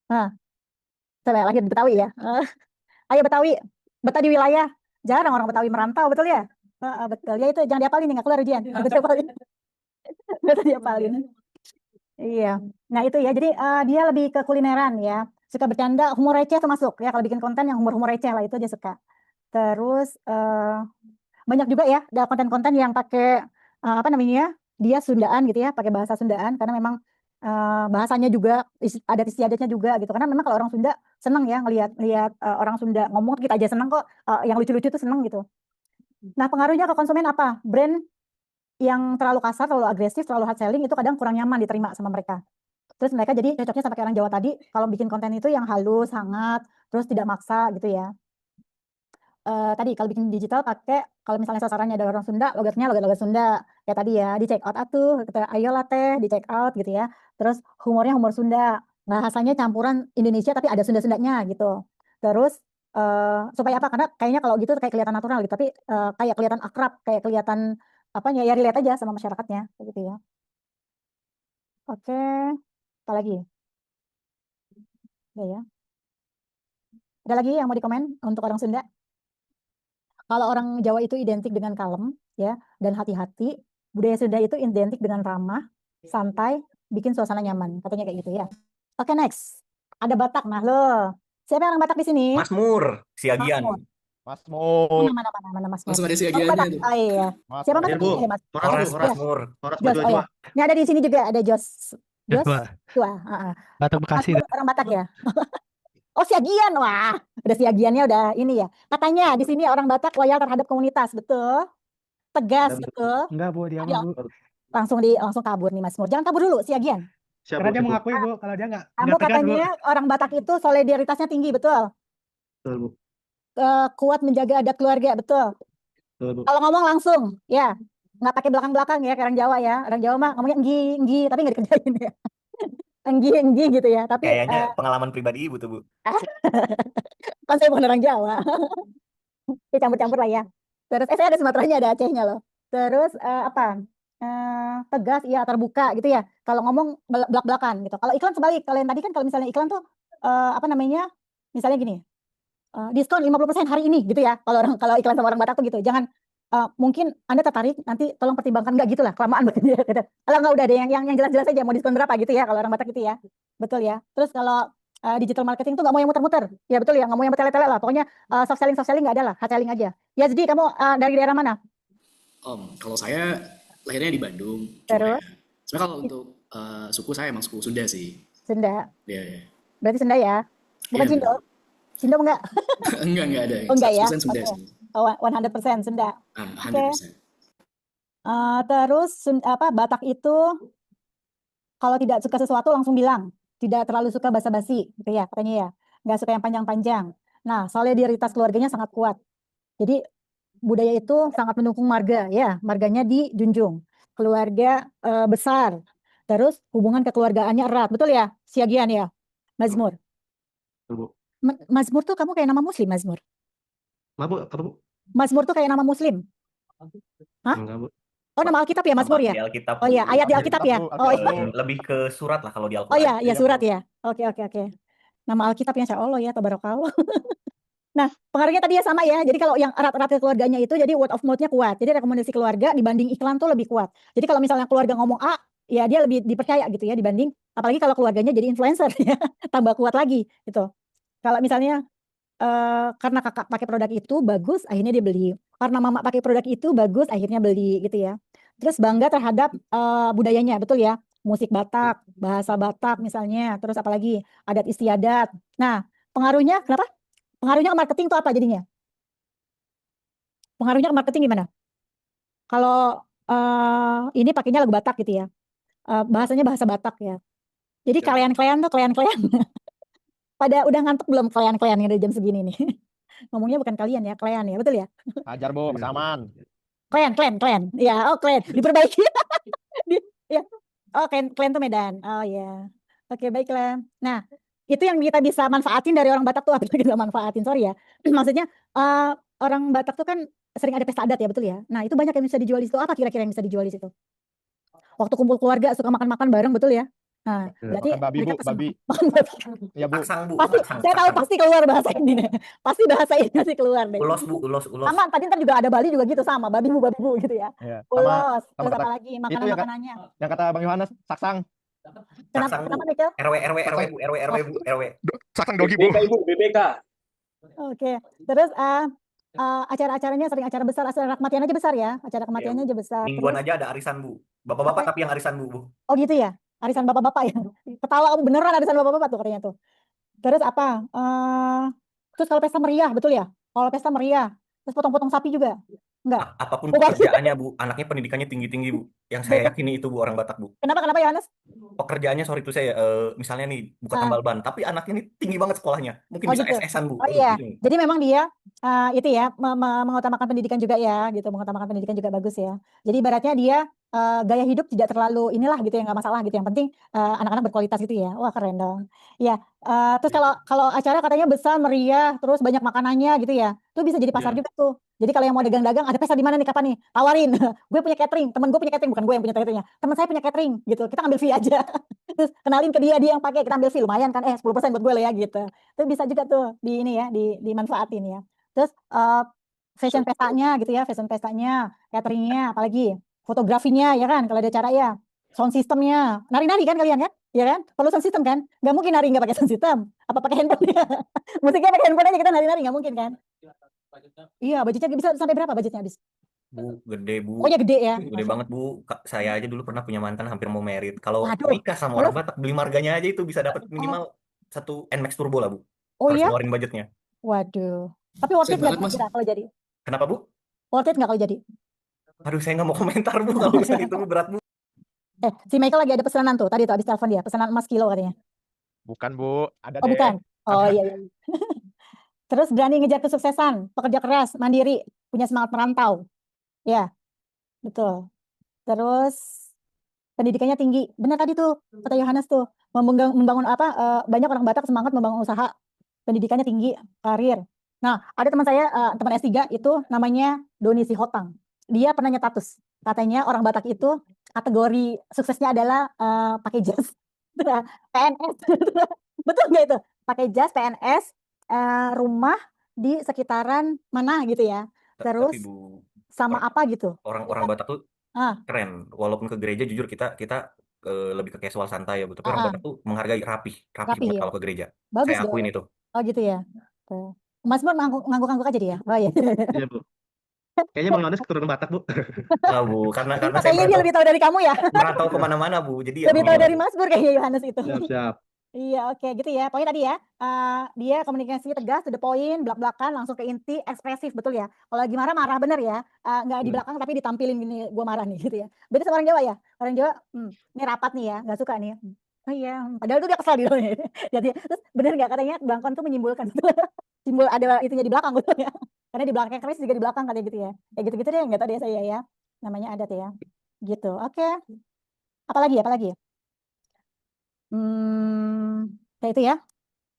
Nah, saya lagi di Betawi ya. Ayo Betawi. Betah di wilayah. Jarang orang Betawi merantau, betul ya? Betul. Ya itu jangan diapalin nih, nggak keluar ujian. Harus diapalin. Harus diapalin. Iya. Nah itu ya. Jadi dia lebih ke kulineran ya. Suka bercanda, humor receh termasuk ya. Kalau bikin konten yang humor-humor receh lah itu dia suka. Terus banyak juga ya ada konten-konten yang pakai apa namanya? Dia Sundaan gitu ya, pakai bahasa Sundaan karena memang bahasanya juga adat istiadatnya juga gitu. Karena memang kalau orang Sunda seneng ya ngelihat orang Sunda ngomong, kita aja seneng kok, yang lucu-lucu itu seneng gitu. Nah, pengaruhnya ke konsumen apa? Brand yang terlalu kasar, terlalu agresif, terlalu hard selling itu kadang kurang nyaman diterima sama mereka. Terus mereka jadi cocoknya sama kayak orang Jawa tadi, kalau bikin konten itu yang halus, hangat, terus tidak maksa gitu ya. Tadi kalau bikin digital pakai, kalau misalnya sasarannya ada orang Sunda, logatnya logat Sunda. Kayak tadi ya, di check out atuh, kita ayolah teh, di check out gitu ya. Terus humornya humor Sunda. Bahasanya campuran Indonesia tapi ada Sunda-Sundanya gitu. Terus supaya apa? Karena kayaknya kalau gitu kayak kelihatan natural gitu, tapi kayak kelihatan akrab, kayak kelihatan apa ya relate aja sama masyarakatnya gitu ya. Oke, apa lagi? Udah ya. Ada lagi yang mau dikomen untuk orang Sunda? Kalau orang Jawa itu identik dengan kalem ya dan hati-hati, budaya Sunda itu identik dengan ramah, santai, bikin suasana nyaman. Katanya kayak gitu ya. Oke, next. Ada Batak. Nah, lo. Siapa yang orang Batak di sini? Masmur, Siagian. Masmur. Mas Mo. Mana Masmur? Langsung ada Kamu siagiannya Batak. tuh. Oh iya. Mas Siapa Mo. Batak? Bu. Ada Mas. Horas, Horas, Bu, Horas. Masmur. Horas Jos. Oh ya. Bajwa. Ini ada di sini juga ada Jos. Jos. Joshua, Tua. Batak Bekasi. Masmur orang Batak ya. Oh, Siagian. Wah, udah Siagiannya udah ini ya. Katanya di sini orang Batak loyal terhadap komunitas, betul? Tegas, betul? Enggak, Bu, dia Dia mah, Bu. langsung kabur nih Mas Mur. Jangan kabur dulu, Siagian. Siap, Karena Bu, dia siap, Bu. mengakui, Bu, kalau dia enggak Kamu tegas, Bu. katanya orang Batak itu solidaritasnya tinggi, betul? Betul, Bu. Kuat menjaga adat keluarga, betul? Betul, Bu. Kalau ngomong langsung, ya. Nggak pakai belakang-belakang ya, kayak orang Jawa ya. Orang Jawa mah ngomongnya enggi, tapi nggak dikerjain ya. Enggi gitu ya. Tapi Kayaknya pengalaman pribadi Ibu tuh, Bu. kan saya bukan orang Jawa. Ya campur-campur lah ya. Terus saya ada Sumateranya, ada Acehnya loh. Terus apa? Tegas, ya terbuka gitu ya. Kalau ngomong belak-belakan gitu. Kalau iklan sebalik. Kalau yang tadi kan kalau misalnya iklan tuh apa namanya? Misalnya gini. Diskon 50% hari ini gitu ya. Kalau iklan sama orang Batak tuh gitu. Jangan mungkin Anda tertarik, nanti tolong pertimbangkan enggak gitulah, kelamaan begitu ya. Gitu. Kalau enggak udah ada yang jelas-jelas aja mau diskon berapa gitu ya kalau orang Batak gitu ya. Betul ya. Terus kalau digital marketing tuh nggak mau yang muter-muter. Ya betul ya, nggak mau yang bertele-tele lah. Pokoknya soft selling nggak ada lah, hard selling aja. Ya jadi kamu dari daerah mana? Kalau saya lahirnya di Bandung. Terus? Sebenarnya kalau untuk suku saya emang suku Sunda sih. Sunda. Iya. Berarti Sunda ya? Bukan Iya, Cindo? Cindo enggak? enggak ada. Oh enggak ya? 100% Sunda Oke. sih. Oh, 100% Sunda. 100%. Terus Batak itu kalau tidak suka sesuatu langsung bilang, tidak terlalu suka basa-basi gitu ya katanya ya, nggak suka yang panjang-panjang. Nah, solidaritas keluarganya sangat kuat. Jadi budaya itu sangat mendukung marga ya, marganya dijunjung, keluarga besar, terus hubungan kekeluargaannya erat, betul ya, Siagian ya, Mazmur. Betul, Bu. Mazmur tuh kamu kayak nama Muslim, Mazmur. Maaf, Bu, apa, Bu? Mazmur tuh kayak nama Muslim. Hah? Enggak, Bu. Oh, nama Alkitab ya, Mazmur ya? Di Alkitab, Oh iya, Bu. ayat di Alkitab ya? Oh iya. Lebih ke surat lah kalau di Oh Al-Quran. iya, surat ya. Oke. Nama Alkitab ya, Insya Allah ya, tabarakallah. Nah, pengaruhnya tadi ya sama ya. Jadi kalau yang erat-erat ke keluarganya itu, jadi word of mouth-nya kuat. Jadi rekomendasi keluarga dibanding iklan tuh lebih kuat. Jadi kalau misalnya keluarga ngomong A, ya dia lebih dipercaya gitu ya dibanding, apalagi kalau keluarganya jadi influencer ya, tambah kuat lagi gitu. Kalau misalnya karena kakak pakai produk itu bagus, akhirnya dia beli. Karena mama pakai produk itu bagus, akhirnya beli gitu ya. Terus bangga terhadap budayanya, betul ya. Musik Batak, bahasa Batak misalnya, terus apalagi adat istiadat. Nah, pengaruhnya kenapa? Pengaruhnya ke marketing itu apa jadinya? Pengaruhnya ke marketing gimana? Kalau ini pakainya lagu Batak gitu ya. Bahasanya bahasa Batak ya. Jadi kalian-kalian tuh kalian-kalian. Pada udah ngantuk belum kalian-kalian dari jam segini nih? Ngomongnya bukan kalian ya, kalian ya, betul ya? Ajar, Bu, Mas Aman. Kalian. Ya, oh kalian diperbaiki. Ya. Oh, kalian tuh Medan. Oh ya. Oke, baiklah. Nah, itu yang kita bisa manfaatin dari orang Batak tuh apa yang kita manfaatin, sorry ya. Maksudnya orang Batak tuh kan sering ada pesta adat ya, betul ya. Nah, itu banyak yang bisa dijual di situ. Apa kira-kira yang bisa dijual di situ? Waktu kumpul keluarga suka makan-makan bareng, betul ya. Nah, berarti Makan babi, mereka Bu, pesen babi. makan babi. Ya, Bu. Saksang Bu, Pasti, saksang, saya tahu saksang. pasti keluar bahasa ini deh. Pasti bahasa ini pasti keluar deh. Ulos Bu, ulos, ulos. Sama tadi ntar juga ada Bali juga gitu sama babi bu gitu ya. Ya. Sama Ulos. sama Terus apa kata lagi itu makanan-makanannya? yang kata Bang Yohanes, saksang. Kenapa Saksang Bu. kenapa Mikel? RW, RW, RW Saksang. Bu, RW, RW Bu, RW. Saksang dogi, Bu. BBK Ibu, BBK. Oke. Terus acara-acaranya sering acara besar, acara kematian aja besar ya. Acara kematiannya aja besar. Mingguan Terus aja ada arisan Bu. Bapak-bapak tapi yang arisan Bu. oh gitu ya. Arisan bapak-bapak ya. Ketawa kamu beneran arisan bapak-bapak tuh katanya tuh. Terus apa? Terus kalau pesta meriah betul ya? Kalau pesta meriah, terus potong-potong sapi juga? Enggak. Apapun Bukan. pekerjaannya Bu, anaknya pendidikannya tinggi-tinggi Bu. Yang saya yakini itu Bu orang Batak Bu. Kenapa Yohanes? Pekerjaannya sorry itu saya misalnya nih buka tambal ban, tapi anaknya ini tinggi banget sekolahnya. Mungkin Oh bisa gitu. SS-an Bu. Oh iya. Gitu. Jadi memang dia itu ya mengutamakan pendidikan juga ya, gitu. Mengutamakan pendidikan juga bagus ya. Jadi ibaratnya dia gaya hidup tidak terlalu inilah gitu ya, nggak masalah gitu. Yang penting anak-anak berkualitas gitu ya. Wah keren dong. Ya. Terus kalau acara katanya besar meriah, terus banyak makanannya gitu ya. Itu bisa jadi pasar Iya. juga tuh. Jadi kalau yang mau dagang-dagang ada pesta di mana nih kapan nih? Tawarin. Gue punya catering, temen gue punya catering, bukan gue yang punya cateringnya. Temen saya punya catering gitu. Kita ambil fee aja. Terus kenalin ke dia yang pakai, kita ambil fee lumayan kan 10% buat gue lah ya gitu. Itu bisa juga tuh di ini ya, dimanfaatin ya. Terus fashion pestanya gitu ya, fashion pestanya, cateringnya, apalagi fotografinya ya kan kalau ada acara ya, sound systemnya, nari-nari kan kalian kan, ya kan, perlu sound system kan, nggak mungkin nari nggak pakai sound system, apa pakai handphone ya, musiknya pakai handphone aja kita nari-nari nggak mungkin kan. Iya, budgetnya bisa sampai berapa budgetnya habis? Bu, gede Bu. Oh ya gede ya. Gede banget Bu. Saya aja dulu pernah punya mantan hampir mau merit. Kalau Waduh. nikah sama orang Batak beli marganya aja itu bisa dapat minimal satu NMAX Turbo lah Bu. Oh Harus iya? keluarin budgetnya. Waduh. Tapi worth it Sip banget, nggak Mas. kira kalau jadi? Kenapa Bu? Worth it nggak kalau jadi? Aduh saya nggak mau komentar Bu kalau misalnya itu Bu, berat Bu. Si Michael lagi ada pesanan tuh, tadi tuh habis telepon dia, pesanan emas kilo katanya. Bukan, Bu. Ada Oh deh. bukan? Oh Ada. iya. Terus berani ngejar kesuksesan, pekerja keras, mandiri, punya semangat merantau. Ya, betul. Terus pendidikannya tinggi. Benar tadi tuh kata Yohanes tuh, membangun apa? Banyak orang Batak semangat membangun usaha. Pendidikannya tinggi, karir. Nah, ada teman saya, teman S3 itu namanya Doni Sihotang. Dia pernah nyetatus. Katanya orang Batak itu kategori suksesnya adalah pakai jas, PNS. Betul nggak itu? Pakai jas, PNS, rumah di sekitaran mana gitu ya. Terus Tapi Bu, sama apa gitu. orang Batak tuh Ah. keren. Walaupun ke gereja jujur kita lebih ke casual santai ya Bu. Tapi orang Batak tuh menghargai rapi banget ya. kalau ke gereja. Bagus Saya akuin dong. itu. Oh gitu ya. Tuh. Mas Bur ngangguk-ngangguk aja dia. Oh iya. Iya, Bu. Kayaknya Bang Yohanes keturunan Batak, Bu. Nah Bu, karena saya Kayaknya dia lebih tahu dari kamu ya. merantau kemana-mana Bu. Jadi ya Lebih tahu dari Mas Bur kayaknya Yohanes itu. Siap. Iya, oke gitu ya. Pokoknya tadi ya, dia komunikasi tegas, to the point, belak-belakan, langsung ke inti, ekspresif, betul ya. Kalau lagi marah bener ya, nggak di belakang tapi ditampilin gini, gue marah nih gitu ya. Beda sama orang Jawa ya. Orang Jawa, ini rapat nih ya, nggak suka nih. Oh iya, padahal tuh dia kesal gitu. Jadi terus bener nggak katanya belangkon tuh menyimbolkan simbol ada itunya di belakang betul ya. Karena di belakang keris juga di belakang katanya gitu ya. Kayak gitu-gitu deh, nggak tahu deh saya ya. Namanya adat ya. Gitu. Oke. Apalagi? Kayak itu ya.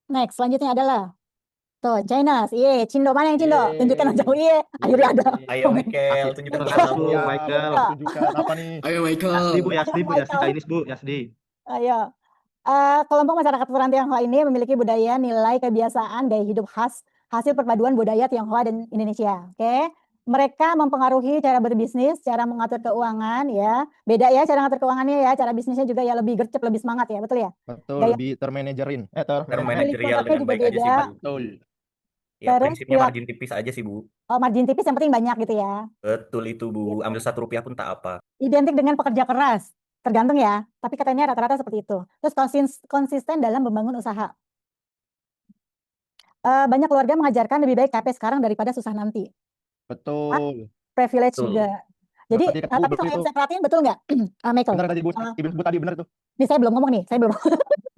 Next, selanjutnya adalah tuh, Chinese. Iya, Cindo mana yang Cindo? Tunjukkan yang jauh. Iya, akhirnya ada. Ayo Michael, tunjukkan Terima kamu. kasih, Bu, Michael. Tunjukkan apa nih? Ayo Michael. Yasdi, Bu, Yasdi Chinese, Bu, Yasdi. Ayo. Kelompok masyarakat Puran Tionghoa ini memiliki budaya, nilai, kebiasaan, gaya hidup khas, hasil perpaduan budaya Tionghoa dan Indonesia. Oke. Mereka mempengaruhi cara berbisnis, cara mengatur keuangan ya. Beda ya cara ngatur keuangannya ya, cara bisnisnya juga ya lebih gercep, lebih semangat ya, betul ya? Betul, Gaya- lebih termanajerin. Termanajerial dengan juga baik aja sih beda. Bu. Betul. Ya Terus prinsipnya ya. margin tipis aja sih Bu. Oh, margin tipis yang penting banyak gitu ya. Betul itu Bu. Ambil Rp1 pun tak apa. Identik dengan pekerja keras. Tergantung ya, tapi katanya rata-rata seperti itu. Terus konsisten dalam membangun usaha. Banyak keluarga mengajarkan lebih baik capek sekarang daripada susah nanti. Betul. Privilege Betul. juga. Jadi, Berarti kata Bu, tapi kalau betul yang itu. saya perhatiin betul nggak, Michael? Benar tadi Bu, Ibu tadi benar tuh. Nih saya belum ngomong nih, saya belum.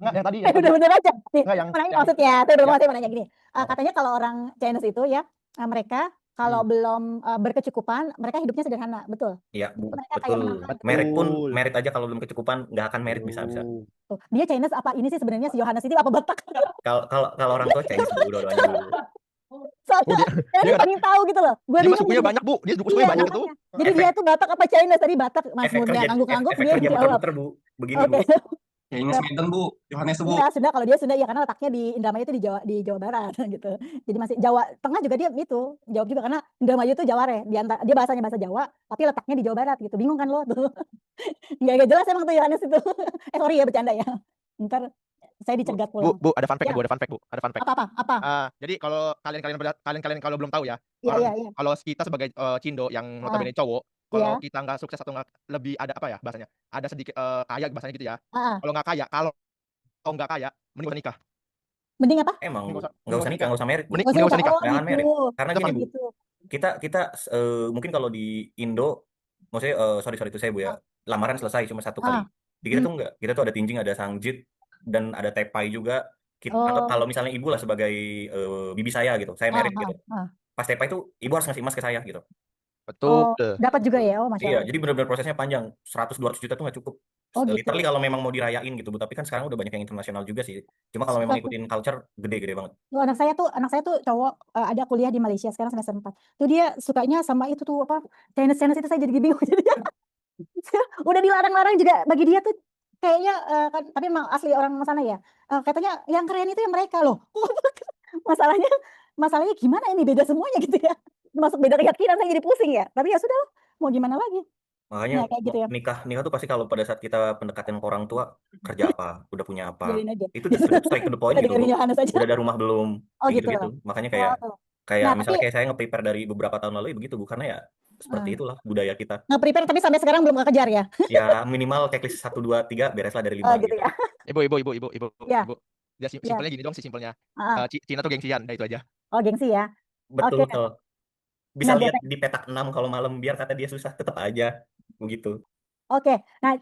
Enggak, yang tadi. Saya bener-bener aja. Nih, Enggak, yang menanya maksudnya, saya belum ya. saya mau nanya gini. Katanya kalau orang Chinese itu ya, mereka kalau belum berkecukupan, mereka hidupnya sederhana, betul. Iya Bu, Mereka kayak betul. menantang. Merit pun, Betul. merit aja kalau belum kecukupan nggak akan merit bisa-bisa. Tuh, dia Chinese apa ini sih sebenarnya si Yohanes ini apa Batak? Kalau orang tua Chinese Bu, dua-duanya Bu. Soalnya dia paling tahu gitu loh. Gue Dia bingung. sukunya gitu. banyak Bu, dia sukunya Iya, banyak itu. makanya. Jadi dia tuh Batak apa Chinese tadi Batak Mas Efek Murnya kerja, ngangguk-ngangguk efek dia kerja jawab. muter-muter Bu. Begini Oke. Bu. Kayaknya Sweden Bu, Johannes tuh Bu. Iya, Sunda, kalau dia Sunda ya karena letaknya di Indramayu itu di Jawa Barat gitu. Jadi masih Jawa Tengah juga dia gitu. Jawab juga karena Indramayu itu Jaware, dia bahasanya bahasa Jawa, tapi letaknya di Jawa Barat gitu. Bingung kan lo tuh. Nggak jelas emang tuh Yohanes itu. Sorry ya bercanda ya. Ntar saya dicegat pulang. Bu, ada fun fact Ya. Bu, ada fun fact Bu, ada fun fact. Apa? Jadi kalau kalian kalau belum tahu ya, Iya. kalau kita sebagai Cindo yang notabene cowok, kalau Iya. kita nggak sukses atau nggak lebih ada apa ya bahasanya, ada sedikit kaya bahasanya gitu ya. Ah. Kalau nggak kaya, mending gak nikah. Mending apa? Emang Nggak usah- nggak usah nikah, nggak usah merit. Bu. Mending usah nikah. Oh, Jangan gitu. merit. Karena Itu gini fun. Bu, Gitu. kita mungkin kalau di Indo, maksudnya sorry itu saya Bu ya, lamaran selesai cuma satu kali. Di kita tuh enggak, kita tuh ada tinjing, ada sangjit, dan ada tepai juga. Anggap kalau misalnya ibu lah sebagai bibi saya gitu, saya merit gitu. Pas tepai itu ibu harus ngasih emas ke saya gitu. Betul. Dapat juga ya, Masya Iya, Allah. jadi benar-benar prosesnya panjang. 100-200 juta tuh nggak cukup. Oh, gitu. Literally kalau memang mau dirayain gitu Bu, tapi kan sekarang udah banyak yang internasional juga sih. Cuma kalau memang ikutin culture, gede-gede banget. Anak saya tuh cowok, ada kuliah di Malaysia sekarang semester 4. Tuh dia sukanya sama itu tuh apa, Chinese itu saya jadi bingung jadinya. Udah dilarang-larang juga bagi dia tuh kayaknya kan, tapi memang asli orang sana ya. Katanya yang keren itu yang mereka loh. Masalahnya gimana ini beda semuanya gitu ya. Masuk beda keyakinan saya jadi pusing ya. Tapi ya sudah, mau gimana lagi. Makanya Nah, kayak gitu ya. nikah tuh pasti kalau pada saat kita pendekatan ke orang tua, kerja apa, udah punya apa, Jadiin aja. itu straight to the point Kita gitu Bu. dengerin Yohanes aja. Udah ada rumah belum, Oh, kayak gitu. gitu-gitu. Makanya Oh. kayak Nah, misalnya tapi kayak saya nge-prepare dari beberapa tahun lalu ya begitu Bu, karena ya seperti itulah budaya kita. nge-prepare tapi sampai sekarang belum kekejar ya. Ya minimal checklist 1, 2, 3 bereslah dari 5 Oh, gitu gitu. ya. Ibu. Ya. Ya simpelnya gini dong sih simpelnya. Heeh. Cina tuh gengsian, nah itu aja. Oh, gengsi ya. Betul. Oke. Bisa Nah, lihat di petak 6 kalau malam, biar kata dia susah tetap aja begitu. Oke. Nah,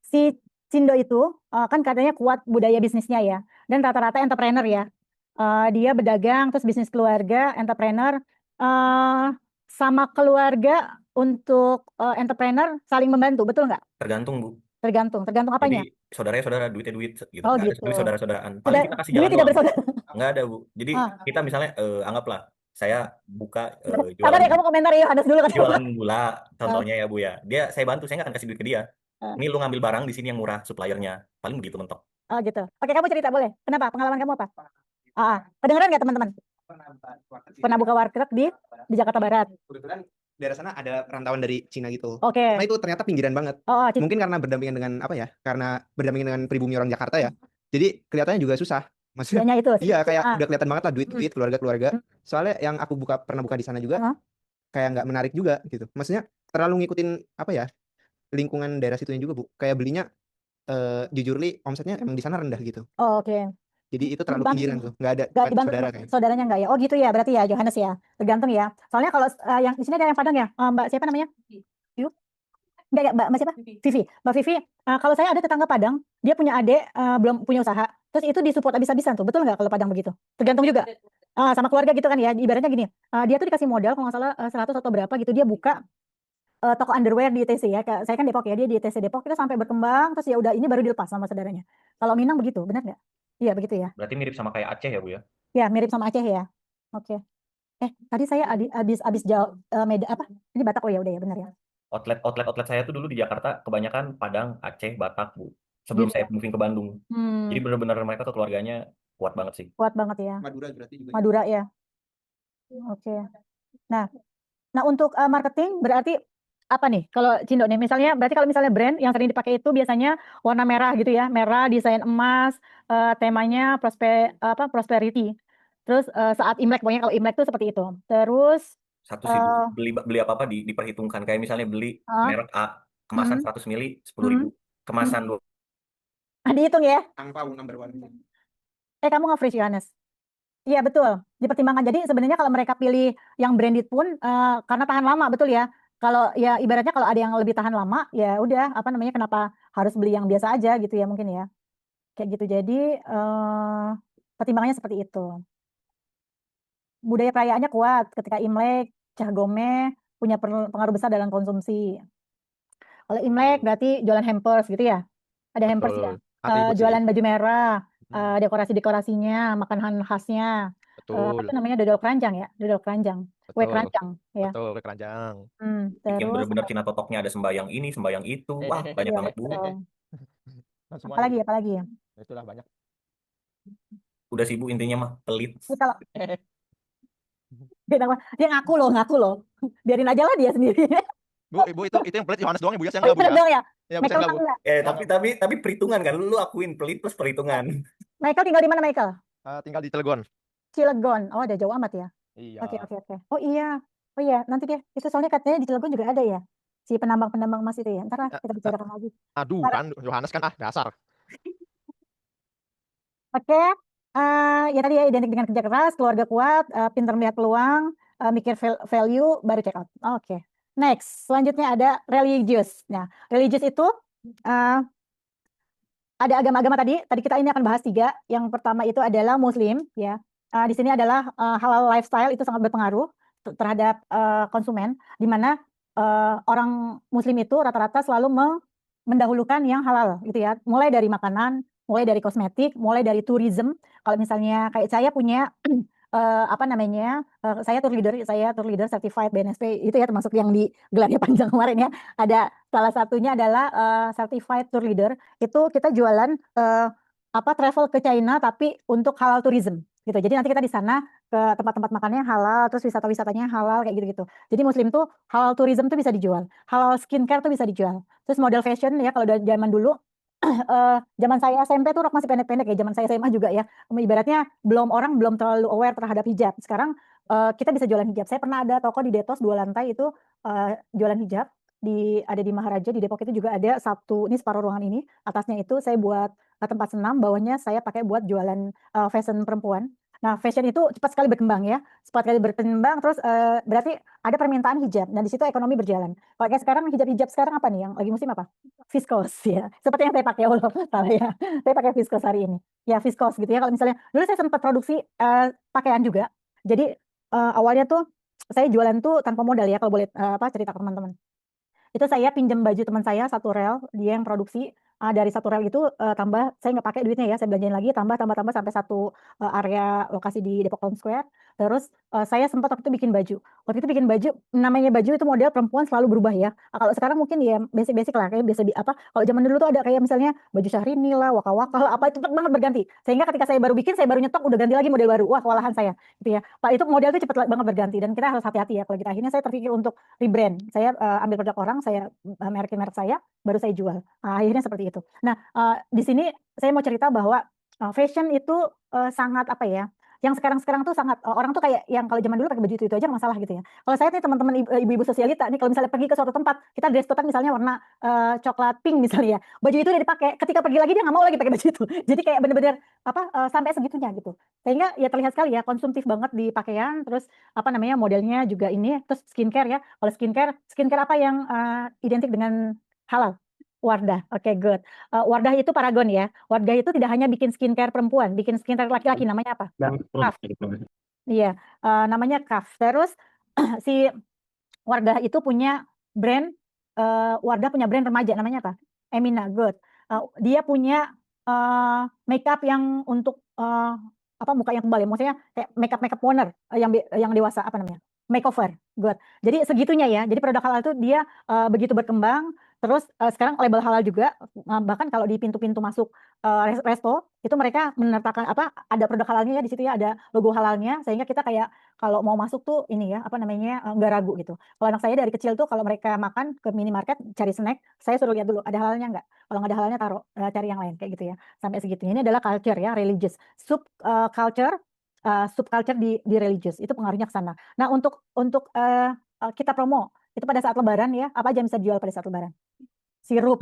si Cindo itu kan katanya kuat budaya bisnisnya ya, dan rata-rata entrepreneur ya. Dia berdagang, terus bisnis keluarga, entrepreneur, sama keluarga untuk entrepreneur saling membantu, betul nggak? Tergantung Bu. Tergantung apanya? Jadi saudaranya saudara, duitnya duit gitu. Oh, Nggak ada gitu. duit saudara-saudaraan. Paling kita kasih Duit jalan tidak doang. bersaudara. Nggak ada Bu. Jadi kita misalnya anggaplah saya buka Sabar ya, kamu komentar ya, Yohanes dulu kan. jualan gula contohnya ya Bu ya. Saya bantu, saya nggak akan kasih duit ke dia. Ini lu ngambil barang di sini yang murah, suppliernya. Paling begitu mentok. Oh, gitu. Oke, kamu cerita boleh. Kenapa? Pengalaman kamu apa? Kedengeran nggak teman-teman? Pernah buka warteg di Jakarta Barat. Kebetulan daerah sana ada rantauan dari Cina gitu. Oke. Nah itu ternyata pinggiran banget. Mungkin karena berdampingan dengan apa ya? Karena berdampingan dengan pribumi orang Jakarta ya. Jadi kelihatannya juga susah. Maksudnya itu. iya kayak udah kelihatan banget lah duit keluarga. Soalnya yang aku pernah buka di sana juga kayak nggak menarik juga gitu. Maksudnya terlalu ngikutin apa ya? Lingkungan daerah situnya juga Bu. Kayak belinya jujur omsetnya emang di sana rendah gitu. Oh, oke. Jadi itu terlalu pinggiran tuh, nggak ada saudara kayaknya. Saudaranya nggak ya? Oh gitu ya, berarti ya Yohanes ya, tergantung ya. Soalnya kalau yang di sini ada yang Padang ya, Mbak siapa namanya? Yuk, enggak ya, Mbak siapa? Vivi. Mbak Vivi, kalau saya ada tetangga Padang, dia punya adik belum punya usaha, terus itu disupport habis-habisan tuh, betul nggak kalau Padang begitu? Tergantung juga sama keluarga gitu kan ya, ibaratnya gini, dia tuh dikasih modal kalau nggak salah 100 atau berapa gitu, dia buka toko underwear di ITC ya, saya kan Depok ya, dia di ITC Depok, kita sampai berkembang, terus ya udah ini baru dilepas sama saudaranya. Kalau Minang begitu, benar nggak? Iya begitu ya. Berarti mirip sama kayak Aceh ya Bu ya? Ya mirip sama Aceh ya. Oke. Tadi saya habis jauh apa? Ini Batak, oh ya udah ya benar ya. Outlet saya tuh dulu di Jakarta kebanyakan Padang, Aceh, Batak Bu. Sebelum saya moving ke Bandung. Jadi benar-benar mereka tuh keluarganya kuat banget sih. Kuat banget ya. Madura berarti juga. Madura ya. Oke. Nah untuk marketing berarti apa nih kalau Cindo nih, misalnya berarti kalau misalnya brand yang sering dipakai itu biasanya warna merah gitu ya, merah desain emas, temanya prosperity. Terus saat Imlek, pokoknya kalau Imlek tuh seperti itu. Terus satu sih beli apa diperhitungkan, kayak misalnya beli merek A, kemasan 100 ml 10.000, kemasan 2. Dihitung ya. Angpau number one. Kamu nge-freeze Yohanes. Iya betul, dipertimbangkan. Jadi sebenarnya kalau mereka pilih yang branded pun karena tahan lama, betul ya. Kalau ya ibaratnya kalau ada yang lebih tahan lama, ya udah kenapa harus beli yang biasa aja gitu ya mungkin ya. Kayak gitu. Jadi pertimbangannya seperti itu. Budaya perayaannya kuat ketika Imlek, Cah Gome punya pengaruh besar dalam konsumsi. Kalau Imlek berarti jualan hampers gitu ya. Ada hampers ya. Jualan baju merah, dekorasinya, makanan khasnya. Apa itu namanya, dodol keranjang ya, dodol keranjang. Kue keranjang ya. Betul, kue keranjang. Yang benar-benar Cina totoknya ada sembayang ini, sembayang itu. Wah, banyak banget Bu. Dan semuanya Apalagi, gitu. apalagi ya. Ya itulah banyak. Udah sih Bu, intinya mah pelit. Ini kalau dia ngaku loh. Biarin aja lah dia sendiri. Bu itu yang pelit Yohanes doang ya Bu ya, saya Oh, enggak Bu itu ya. doang ya. Ya Bu, saya Michael enggak mah Bu. enggak. Tapi perhitungan kan, lu akuin pelit plus perhitungan. Michael tinggal di mana Michael? Tinggal di Cilegon. Cilegon. Oh, ada jauh amat ya. Iya. Oke. Oh iya, nanti deh. Itu soalnya katanya di Cilegon juga ada ya, si penambang emas itu ya. Ntar lah kita bicarakan lagi. Aduh Ntar. kan Yohanes kan dasar. Oke, ya tadi ya identik dengan kerja keras, keluarga kuat, pintar melihat peluang, mikir value, baru check out. Oke, next. Selanjutnya ada religious. Nah, religious itu ada agama-agama tadi kita ini akan bahas 3. Yang pertama itu adalah Muslim, ya. Di sini adalah halal lifestyle itu sangat berpengaruh terhadap konsumen, di mana orang Muslim itu rata-rata selalu mendahulukan yang halal, gitu ya. Mulai dari makanan, mulai dari kosmetik, mulai dari tourism. Kalau misalnya kayak saya punya saya tour leader certified BNSP, itu ya termasuk yang di gelarnya panjang kemarin ya. Ada salah satunya adalah certified tour leader. Itu kita jualan travel ke China tapi untuk halal tourism gitu. Jadi nanti kita di sana ke tempat-tempat makannya halal, terus wisatanya halal kayak gitu-gitu. Jadi Muslim tuh halal tourism tuh bisa dijual, halal skincare tuh bisa dijual. Terus model fashion ya, kalau dari zaman dulu zaman saya SMP tuh rok masih pendek-pendek ya, zaman saya SMA juga ya. Ibaratnya orang belum terlalu aware terhadap hijab. Sekarang kita bisa jualan hijab. Saya pernah ada toko di Detos 2 lantai itu jualan hijab, ada di Maharaja di Depok. Itu juga ada ini separuh ruangan ini, atasnya itu saya buat tempat senam, bawahnya saya pakai buat jualan fashion perempuan. Nah, fashion itu cepat sekali berkembang ya, terus berarti ada permintaan hijab, dan di situ ekonomi berjalan. Pakai sekarang hijab sekarang apa nih yang lagi musim apa? Viscose ya, seperti yang saya pakai. Salah ya, saya pakai viscose hari ini. Ya viscose gitu ya. Kalau misalnya dulu saya sempat produksi pakaian juga. Jadi awalnya tuh saya jualan tuh tanpa modal ya, kalau boleh cerita ke teman-teman. Itu saya pinjam baju teman saya 1 rel, dia yang produksi. Dari 1 rel itu tambah, saya nggak pakai duitnya ya, saya belanjain lagi, tambah sampai satu area lokasi di Depok Town Square. Terus saya sempat waktu itu bikin baju. Waktu itu bikin baju, namanya baju itu model perempuan selalu berubah ya. Kalau sekarang mungkin ya basic lah, kayak biasa kalau zaman dulu tuh ada kayak misalnya baju Syahrini lah, waka-waka lah, apa itu cepet banget berganti. Sehingga ketika saya baru bikin, saya baru nyetok, udah ganti lagi model baru. Wah, kewalahan saya gitu ya. Pak, itu model itu cepet banget berganti, dan kita harus hati-hati ya kalau kita. Akhirnya saya terpikir untuk rebrand. Saya ambil produk orang, saya merek saya, baru saya jual. Akhirnya seperti itu. Nah, di sini saya mau cerita bahwa fashion itu sangat yang sekarang tuh sangat orang tuh kayak yang kalau zaman dulu pakai baju itu aja masalah gitu ya. Kalau saya nih teman-teman ibu-ibu sosialita nih, kalau misalnya pergi ke suatu tempat, kita dress code misalnya warna coklat pink misalnya ya, baju itu udah dipakai, ketika pergi lagi dia nggak mau lagi pakai baju itu. Jadi kayak bener-bener sampai segitunya gitu. Sehingga ya terlihat sekali ya konsumtif banget di pakaian. Terus modelnya juga ini. Terus skincare ya. Kalau skincare apa yang identik dengan halal? Wardah. Oke, good. Wardah itu Paragon ya. Wardah itu tidak hanya bikin skincare perempuan, bikin skincare laki-laki, namanya apa? Kaf. Iya, namanya Kaf. Terus si Wardah itu punya brand, Wardah punya brand remaja, namanya apa? Emina. Good. Dia punya makeup yang untuk muka yang kembali, maksudnya kayak makeup owner yang dewasa, makeover. Good. Jadi segitunya ya. Jadi produk halal itu dia begitu berkembang. Terus sekarang label halal juga, bahkan kalau di pintu-pintu masuk resto itu mereka menertakan ada produk halalnya ya, di situ ya ada logo halalnya, sehingga kita kayak kalau mau masuk tuh ini ya nggak ragu gitu. Kalau anak saya dari kecil tuh kalau mereka makan ke minimarket cari snack, saya suruh lihat dulu ada halalnya nggak. Kalau nggak ada halalnya taruh, cari yang lain kayak gitu ya. Sampai segitunya. Ini adalah culture ya, religious subculture di religious itu pengaruhnya ke sana. Nah, untuk kita promo itu pada saat Lebaran ya, apa aja yang bisa dijual pada saat Lebaran? Sirup.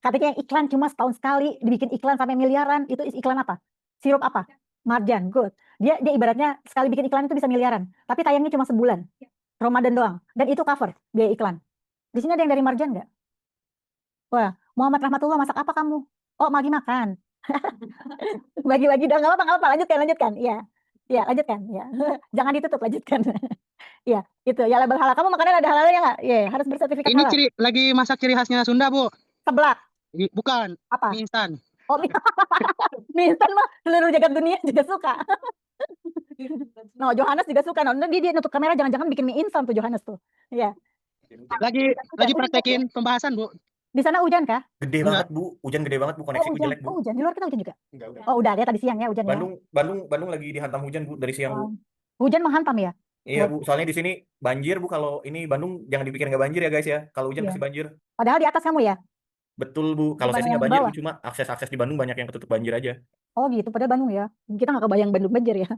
Katanya yang iklan cuma setahun sekali dibikin iklan sampai miliaran. Itu iklan apa? Sirup apa? Marjan. Good. Dia ibaratnya sekali bikin iklan itu bisa miliaran, tapi tayangnya cuma sebulan, Ramadan doang, dan itu cover biaya iklan. Di sini ada yang dari Marjan nggak? Wah, Muhammad Rahmatullah, masak apa kamu? Oh, lagi makan. Bagi-bagi dong, nggak apa-apa, lanjutkan. Iya, lanjutkan. Ya, jangan ditutup, lanjutkan. Iya, gitu. Ya label halal. Kamu makanan ada halalnya nggak? Iya, harus bersertifikat Ini halal. lagi masak ciri khasnya Sunda, Bu. Seblak. Bukan. Apa? Mie instan. Oh, mie instan mah seluruh jagat dunia juga suka. No, Johannes juga suka. No, dia nutup kamera, jangan-jangan bikin mie instan tuh Johannes tuh. Iya. Lagi praktekin pembahasan, Bu. Di sana hujan kah? Gede Enggak. banget Bu, hujan gede banget Bu, Oh koneksiku hujan, jelek Bu. hujan. Di luar kita hujan juga. Enggak udah. Oh udah ya tadi siang ya hujan ya. Bandung lagi dihantam hujan Bu dari siang Bu. Hujan menghantam ya? Iya Bu, soalnya di sini banjir Bu. Kalau ini Bandung jangan dipikir nggak banjir ya guys ya. Kalau hujan Iya. pasti banjir. Padahal di atas kamu ya? Betul Bu. Kalau saya sih Bukan yang nggak di banjir bawah. Bu, cuma akses di Bandung banyak yang ketutup banjir aja. Oh gitu, padahal Bandung ya. Kita nggak kebayang Bandung banjir ya.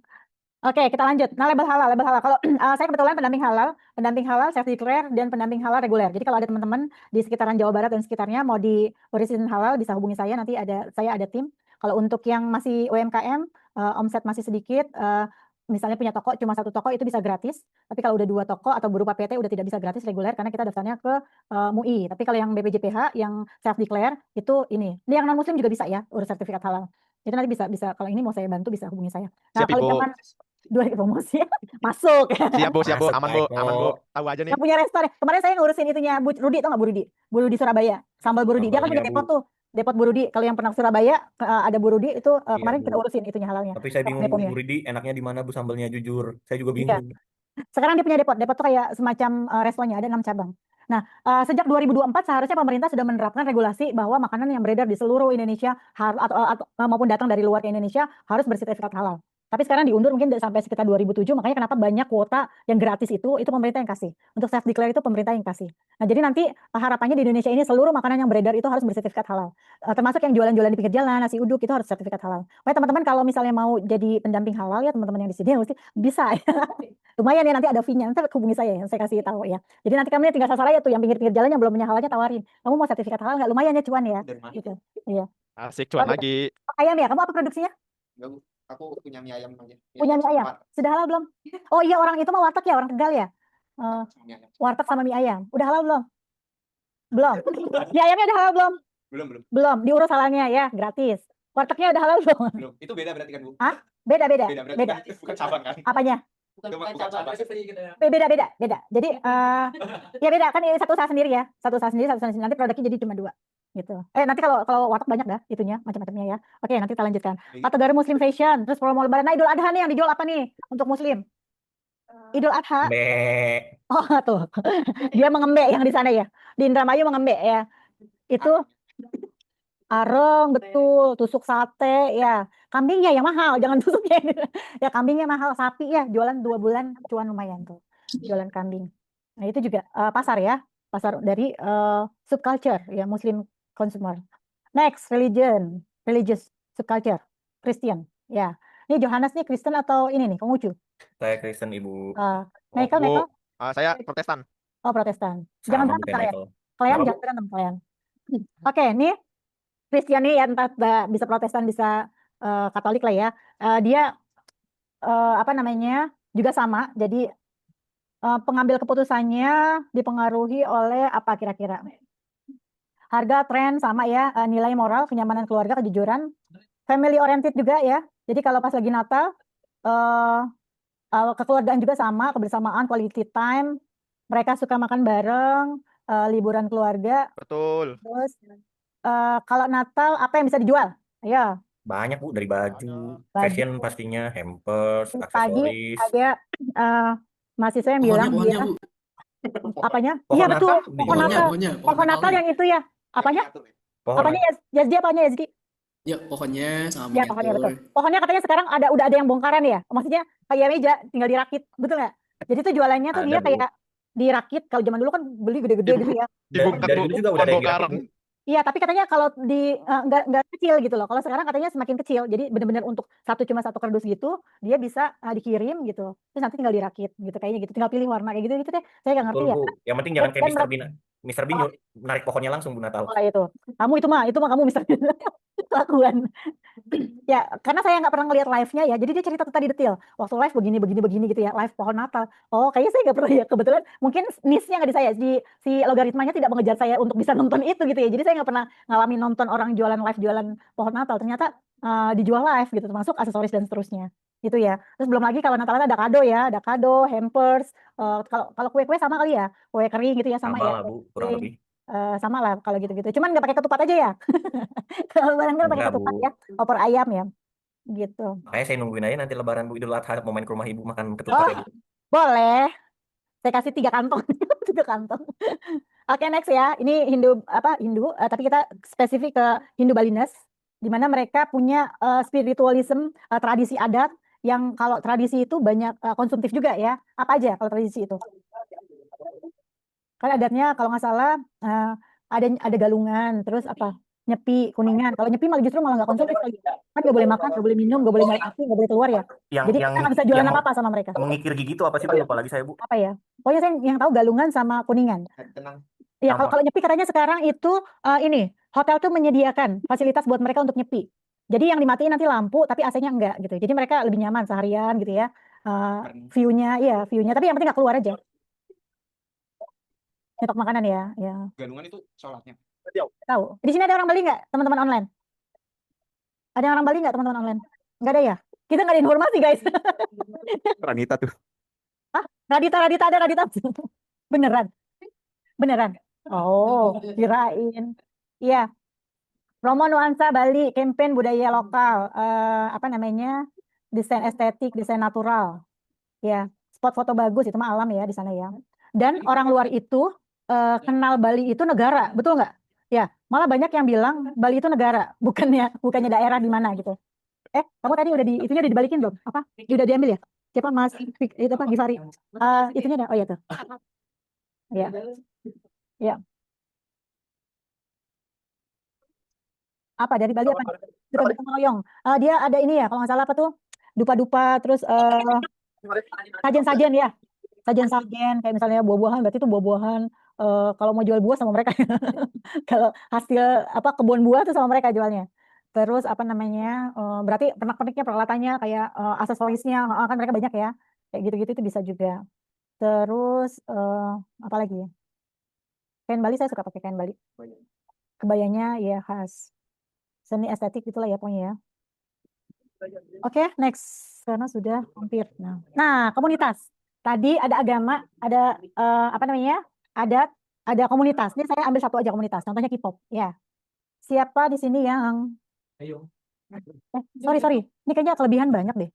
Oke, kita lanjut. Nah, label halal. Kalau saya kebetulan pendamping halal, self declare dan pendamping halal reguler. Jadi kalau ada teman-teman di sekitaran Jawa Barat dan sekitarnya mau diurusin halal bisa hubungi saya. Nanti saya ada tim. Kalau untuk yang masih UMKM, omset masih sedikit, misalnya punya toko cuma 1 toko itu bisa gratis. Tapi kalau udah 2 toko atau berupa PT udah tidak bisa gratis reguler karena kita daftarnya ke MUI. Tapi kalau yang BPJPH yang self declare itu ini yang non muslim juga bisa ya urus sertifikat halal. Itu nanti bisa kalau ini mau saya bantu bisa hubungi saya. Nah, Siap kalau Ibu. zaman 2 promosi masuk. Siap Bu, Masuk, aman Bu, aman Bu. Tahu aja nih. Yang punya restoran. Kemarin saya ngurusin itunya Bu Rudi, tau nggak Bu Rudi? Bu Rudi Surabaya, sambal Bu Rudi. Dia kan punya Sambalnya, depot Bu. tuh. Depot Bu Rudi. Kalau yang pernah ke Surabaya ada Bu Rudi itu Iya, kemarin kita Bu. urusin itunya halalnya. Tapi saya bingung Bu, Deponya. Bu Ridi enaknya di mana Bu sambalnya jujur. Saya juga Iya. bingung. Sekarang dia punya depot. Depot tuh kayak semacam restonya, ada 6 cabang. Nah, sejak 2024 seharusnya pemerintah sudah menerapkan regulasi bahwa makanan yang beredar di seluruh Indonesia atau maupun datang dari luar ke Indonesia harus bersertifikat halal. Tapi sekarang diundur mungkin sampai sekitar 2007, makanya kenapa banyak kuota yang gratis itu pemerintah yang kasih. Untuk self declare itu pemerintah yang kasih. Nah, jadi nanti harapannya di Indonesia ini seluruh makanan yang beredar itu harus bersertifikat halal. Termasuk yang jualan-jualan di pinggir jalan, nasi uduk itu harus sertifikat halal. Makanya teman-teman kalau misalnya mau jadi pendamping halal ya teman-teman yang di sini bisa ya. Lumayan ya nanti ada fee-nya, nanti hubungi saya yang saya kasih tahu ya. Jadi nanti kami tinggal sasar aja tuh yang pinggir-pinggir jalan yang belum punya halalnya tawarin. Kamu mau sertifikat halal nggak? Lumayan ya cuan ya. Gitu. Iya. Asik cuan lagi. Ayam ya, kamu apa produksinya? Enggak, Bu. Aku punya mie ayam aja. Punya mie ayam. Sudah halal belum? Oh iya orang itu mah warteg ya, orang Tegal ya. Warteg sama mie ayam. Udah halal belum? Belum. Mie ayamnya udah halal belum? Belum. Diurus halalnya ya, gratis. Wartegnya udah halal belum? Belum. Itu beda berarti kan, Bu? Hah? Beda. Beda. Bukan cabang kan? Apanya? Bukan cabang. Beda. Jadi ya beda kan ini satu usaha sendiri ya. Satu usaha sendiri. Nanti produknya jadi cuma 2 gitu. Nanti kalau warteg banyak dah itunya macam-macamnya ya. Oke, nanti kita lanjutkan. Kategori Muslim fashion, terus promo lebaran. Nah, Idul Adha nih yang dijual apa nih untuk Muslim? Idul Adha. Oh, tuh. Dia mengembek yang di sana ya. Di Indramayu mengembek ya. Itu areng betul, tusuk sate ya. Kambingnya yang mahal, jangan tusuknya. Ya kambingnya mahal, sapi ya jualan 2 bulan cuan lumayan tuh. Jualan kambing. Nah, itu juga pasar ya. Pasar dari subculture ya, Muslim consumer. Next, religious subculture, Christian. Ya. Ini Johannes nih Kristen atau ini nih, Konghucu? Saya Kristen Ibu. Michael? Saya Protestan. Oh, Protestan. Jangan Sama berantem Bu, ya. Michael. Kalian Kenapa, jangan berantem kalian. Oke, nih Kristen nih ya entah bisa Protestan bisa Katolik lah ya. Dia apa namanya juga sama. Jadi pengambil keputusannya dipengaruhi oleh apa kira-kira? Harga, tren sama ya, nilai moral, kenyamanan keluarga, kejujuran, family oriented juga ya. Jadi kalau pas lagi Natal, kekeluargaan juga sama, kebersamaan, quality time, mereka suka makan bareng, liburan keluarga. Betul. Terus kalau Natal apa yang bisa dijual? Ayo. Banyak Bu, dari baju, fashion pastinya, hampers, Pagi aksesoris. ada mahasiswa yang bilang dia Bu. apanya? Pohon Iya betul, Natal, pohon Natal. Pohon Natal yang itu ya. Apanya? Apanya Yazdi apanya Yazdi? Ya, pohonnya sama Ya, pohonnya betul. Pohonnya katanya sekarang udah ada yang bongkaran ya. Maksudnya kayak meja tinggal dirakit, betul nggak? Jadi tuh jualannya tuh Ada, dia Bu. kayak dirakit. Kalau zaman dulu kan beli gede-gede gitu ya. Dari dulu juga udah ada yang dirakit, Bu. Iya, tapi katanya kalau di nggak kecil gitu loh. Kalau sekarang katanya semakin kecil. Jadi benar-benar untuk cuma satu kardus gitu, dia bisa dikirim gitu. Terus nanti tinggal dirakit gitu kayaknya gitu. Tinggal pilih warna kayak gitu deh. Saya nggak ngerti Betul, ya. Bu. Yang penting jangan kayak Mr. Bean narik pohonnya langsung Bu Natal. Oh, itu. Kamu itu mah kamu misalnya kelakuan. Ya, karena saya nggak pernah ngeliat live-nya ya. Jadi dia cerita tadi detail. Waktu live begini gitu ya. Live pohon Natal. Oh, kayaknya saya nggak pernah ya. Kebetulan mungkin niche-nya nggak di saya. Si logaritmanya tidak mengejar saya untuk bisa nonton itu gitu ya. Jadi saya nggak pernah ngalamin nonton orang jualan live jualan pohon Natal. Ternyata dijual live gitu. Termasuk aksesoris dan seterusnya. Gitu ya. Terus belum lagi kalau Natal ada kado ya. Ada kado, hampers. Kalau kue-kue sama kali ya. Kue kering gitu ya sama ya. Lah Bu, kurang lebih. Sama lah kalau gitu-gitu. Cuman nggak pakai ketupat aja ya. Kalau barang kan pakai ketupat ya. Opor ayam ya. Gitu. Makanya saya nungguin aja nanti lebaran Bu, Idul Adha mau main ke rumah Ibu makan ketupat ya Bu. Boleh. Saya kasih 3 kantong. 3 kantong. Oke, next ya. Ini Hindu tapi kita spesifik ke Hindu Balinese, di mana mereka punya spiritualism, tradisi adat yang kalau tradisi itu banyak konsumtif juga ya. Apa aja kalau tradisi itu? Kan adatnya kalau nggak salah ada galungan, terus apa? Nyepi, kuningan. Kalau nyepi malah justru nggak konsumtif lagi. Kan nggak boleh makan, nggak boleh minum, nggak boleh nyari api, nggak boleh keluar ya. Jadi kita nggak bisa jualan apa-apa sama mereka. Mengikir gigi itu apa sih Bu? Lupa lagi saya Bu. Apa ya? Pokoknya saya yang tahu galungan sama kuningan. Tenang. Ya, Apa? kalau nyepi katanya sekarang itu ini hotel tuh menyediakan fasilitas buat mereka untuk nyepi. Jadi yang dimatiin nanti lampu tapi AC-nya enggak gitu. Jadi mereka lebih nyaman seharian gitu ya. View-nya tapi yang penting nggak keluar aja. Nyetok makanan ya. Galungan itu sholatnya. Tahu. Di sini ada orang Bali nggak, teman-teman online? Ada orang Bali nggak, teman-teman online? Nggak ada ya? Kita nggak ada informasi, guys. Ranita tuh. Radita ada Radita. Beneran. Oh, kirain. Iya. Promo nuansa Bali, campaign budaya lokal, desain estetik, desain natural. Ya, spot foto bagus itu mah alam ya di sana ya. Dan orang luar itu kenal Bali itu negara, betul nggak? Ya, malah banyak yang bilang Bali itu negara, bukannya daerah di mana gitu. Kamu tadi itunya udah dibalikin belum? Apa? Udah diambil ya? Siapa Mas? Itu apa? Givari? Itunya ada. Oh iya tuh. Ya. Apa dari Bali apa? Dupa Gotong Royong. Dia ada ini ya, kalau nggak salah apa tuh? Dupa-dupa, terus sajen-sajen ya. Sajen-sajen kayak misalnya buah-buahan, berarti itu buah-buahan. Kalau mau jual buah sama mereka. Kalau hasil kebun buah tuh sama mereka jualnya. Terus berarti pernak-perniknya, peralatannya kayak aksesorisnya, kan mereka banyak ya. Kayak gitu-gitu itu bisa juga. Terus apa lagi ya? Kain Bali, saya suka pakai kain Bali. Kebayanya ya khas. Seni estetik itulah ya pokoknya ya. Oke, next. Karena sudah hampir. Nah, komunitas. Tadi ada agama, ada adat, ada komunitas. Ini saya ambil satu aja komunitas. Contohnya K-pop. Ya. Siapa di sini yang sorry. Ini kayaknya kelebihan banyak deh.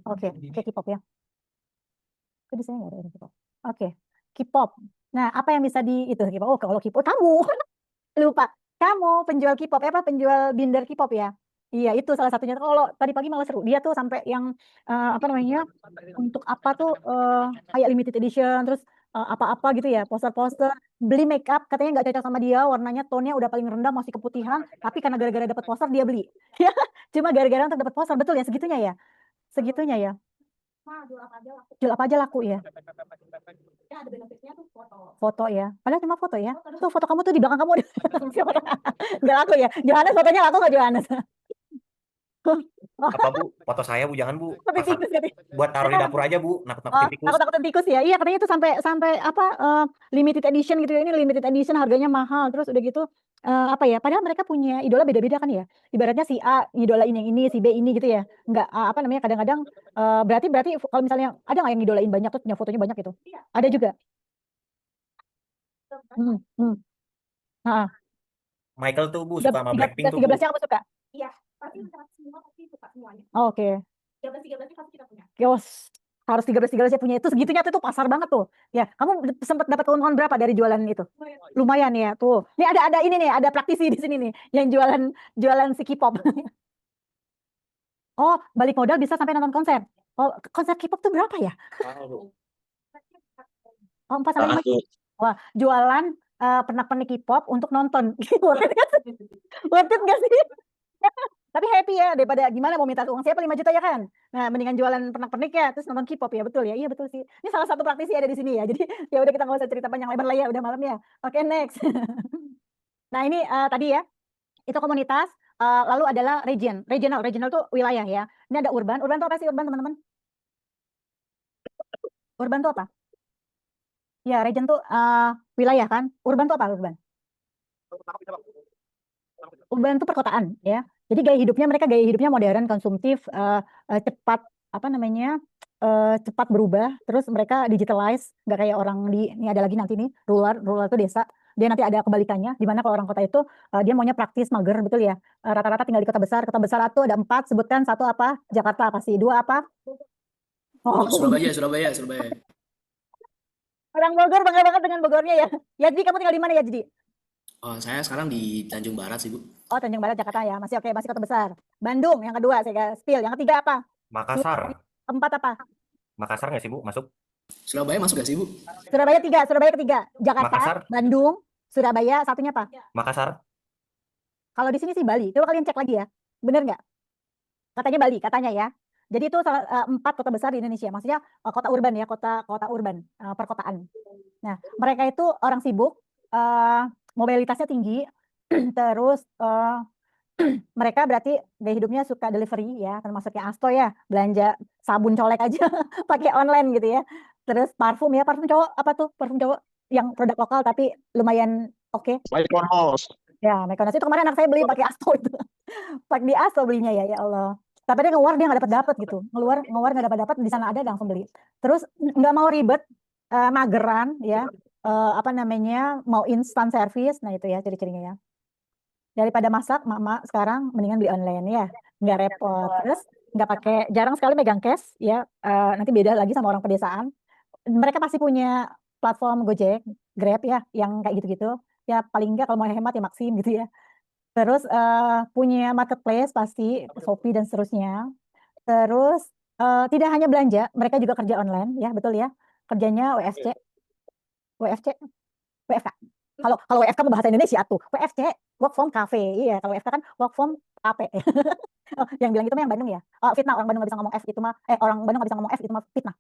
Oke, K-pop ya. Kok di sini nggak ada K-pop. Oke, K-pop. Nah, apa yang bisa itu K-pop? Oh, kalau K-pop kamu. Lupa. Kamu penjual K-pop penjual binder K-pop ya? Iya, itu salah satunya. Kalau tadi pagi malah seru. Dia tuh sampai yang untuk apa tuh kayak limited edition, terus apa-apa gitu ya, poster-poster. Beli make up katanya nggak cocok sama dia, warnanya tone-nya udah paling rendah, masih keputihan, tapi karena gara-gara dapat poster dia beli. Ya, cuma gara-gara untuk dapat poster, betul ya, segitunya ya. Jual apa aja laku ya. Ya, ada benefitnya tuh foto ya. Padahal cuma foto ya. Tuh foto kamu tuh di belakang kamu ada. Nggak laku ya. Johannes fotonya laku nggak Johannes? Apa Bu? Foto saya Bu, jangan Bu. Tapi tikus ya. Buat taruh di dapur aja Bu, nakut-nakutin tikus. Takut-takutin tikus ya. Iya, katanya itu sampai limited edition gitu ya. Ini limited edition, harganya mahal. Terus udah gitu padahal mereka punya idola beda-beda kan ya. Ibaratnya si A idolain yang ini, si B ini gitu ya. Enggak kadang-kadang berarti kalau misalnya ada nggak yang idolain banyak terus punya fotonya banyak gitu? Ada juga. Michael tuh Bu suka sama Blackpink tuh Bu. 13-nya kamu suka? Iya, pasti suka semuanya. Oke. 13-13 pasti kita punya. Yos, harus 13-13 punya itu, segitunya tuh pasar banget tuh. Ya, kamu sempat dapat keuntungan berapa dari jualan itu? Lumayan ya tuh. Ini ada ini nih, ada praktisi di sini nih yang jualan si K-pop. Oh, balik modal bisa sampai nonton konser. Oh, konser K-pop tuh berapa ya? Oh, 4-5 juta. Wah, jualan pernak-pernik K-pop untuk nonton. Worth it nggak sih? Tapi happy ya, daripada gimana mau minta uang siapa 5 juta ya kan. Nah, mendingan jualan pernak-pernik ya, terus nonton K-pop ya, betul ya. Iya betul sih. Ini salah satu praktisi ada di sini ya. Jadi ya udah kita nggak usah cerita panjang lebar lah ya, udah malam ya. Oke, next. Nah, ini tadi ya. Itu komunitas, lalu adalah regional tuh wilayah ya. Ini ada urban tuh apa sih urban teman-teman? Urban tuh apa? Ya, region tuh wilayah kan. Urban tuh apa urban? Urban tuh perkotaan ya. Jadi mereka gaya hidupnya modern, konsumtif, cepat cepat berubah. Terus mereka digitalize, nggak kayak orang ini ada lagi nanti nih rural itu desa. Dia nanti ada kebalikannya, di mana kalau orang kota itu dia maunya praktis, mager, betul ya. Rata-rata tinggal di kota besar itu ada 4, sebutkan 1 apa? Jakarta apa sih? 2 apa? Surabaya. Orang Bogor bangga banget dengan Bogornya ya. Jadi kamu tinggal di mana ya, Jadi? Oh, saya sekarang di Tanjung Barat sih, Bu. Oh, Tanjung Barat Jakarta ya. Masih oke, masih kota besar. Bandung yang kedua saya spill. Yang ketiga apa? Makassar. Keempat apa? Makassar nggak sih, Bu? Masuk? Surabaya masuk gak sih, Bu? Surabaya ketiga. Jakarta, Makassar. Bandung, Surabaya, satunya apa? Makassar. Kalau di sini sih Bali. Coba kalian cek lagi ya. Bener nggak? Katanya Bali, katanya ya. Jadi itu 4 kota besar di Indonesia. Maksudnya kota urban ya, kota urban, perkotaan. Nah, mereka itu orang sibuk, mobilitasnya tinggi, terus mereka berarti gaya hidupnya suka delivery ya, termasuknya Asto ya, belanja sabun colek aja pakai online gitu ya. Terus parfum ya, parfum cowok apa tuh? Parfum cowok yang produk lokal tapi lumayan oke. Mykonos. Ya, Mykonos itu kemarin anak saya beli pakai Asto itu. Pakai di Asto belinya ya Allah. Tapi dia ngeluar dia nggak dapat gitu. Ngeluar nggak dapat di sana ada langsung beli. Terus nggak mau ribet, mageran ya. Apa namanya, mau instant service. Nah itu ya ciri-cirinya ya. Daripada masak, mama sekarang mendingan beli online ya, nggak repot. Terus nggak pakai, jarang sekali megang cash ya. Nanti beda lagi sama orang pedesaan. Mereka pasti punya platform Gojek, Grab ya, yang kayak gitu-gitu. Ya paling nggak kalau mau hemat ya Maxim gitu ya. Terus punya marketplace pasti, Shopee dan seterusnya. Terus tidak hanya belanja, mereka juga kerja online ya, betul ya. Kerjanya WFC, WFK. Kalau WFK mau bahasa Indonesia tuh, WFC, work from cafe. Iya, kalau WFK kan work from cafe. Oh, yang bilang itu mah yang Bandung ya. Oh, fitnah, orang Bandung nggak bisa ngomong F itu mah, orang Bandung nggak bisa ngomong F itu mah fitnah.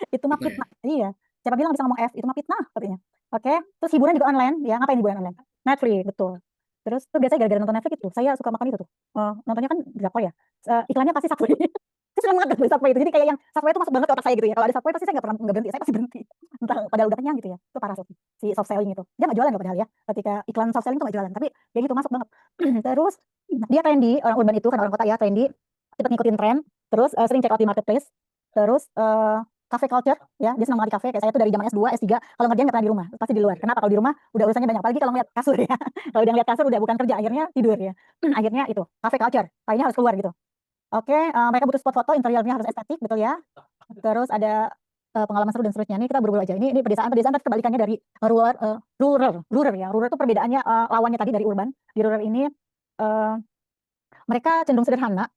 Itu mah Fitnah ya? fitnah. Iya. Siapa bilang bisa ngomong F itu mah fitnah katanya. Oke. Terus hiburan juga online ya. Ngapain hiburan online? Netflix, betul. Terus tuh biasanya gara-gara nonton Netflix itu, saya suka makan itu tuh. Nontonnya kan drakor ya. Iklannya pasti Subway. Saya senang banget beli Subway itu. Jadi kayak yang Subway itu masuk banget ke otak saya gitu ya. Kalau ada Subway pasti saya nggak berhenti. Saya pasti berhenti. Entah padahal udah kenyang gitu ya. Itu parah Sophie. Si soft selling itu. Dia nggak jualan loh padahal ya. Ketika iklan soft selling itu nggak jualan. Tapi ya gitu masuk banget. Terus dia trendy. Orang urban itu kan orang kota ya trendy. Cepat ngikutin tren. Terus sering check out di marketplace. Terus cafe culture ya, dia senang banget di cafe. Kayak saya tuh dari zaman S2, S3 kalau ngerjain nggak pernah di rumah, pasti di luar. Kenapa? Kalau di rumah udah urusannya banyak, apalagi kalau ngeliat kasur ya. Kalau udah ngeliat kasur udah bukan kerja, akhirnya tidur ya. Akhirnya itu cafe culture, kayaknya harus keluar gitu. Oke, mereka butuh spot foto, interiornya harus estetik, betul ya. Terus ada pengalaman seru dan seterusnya. Ini kita buru-buru aja. Ini pedesaan tapi kebalikannya dari rural ya. Rural itu perbedaannya lawannya tadi dari urban. Di rural ini mereka cenderung sederhana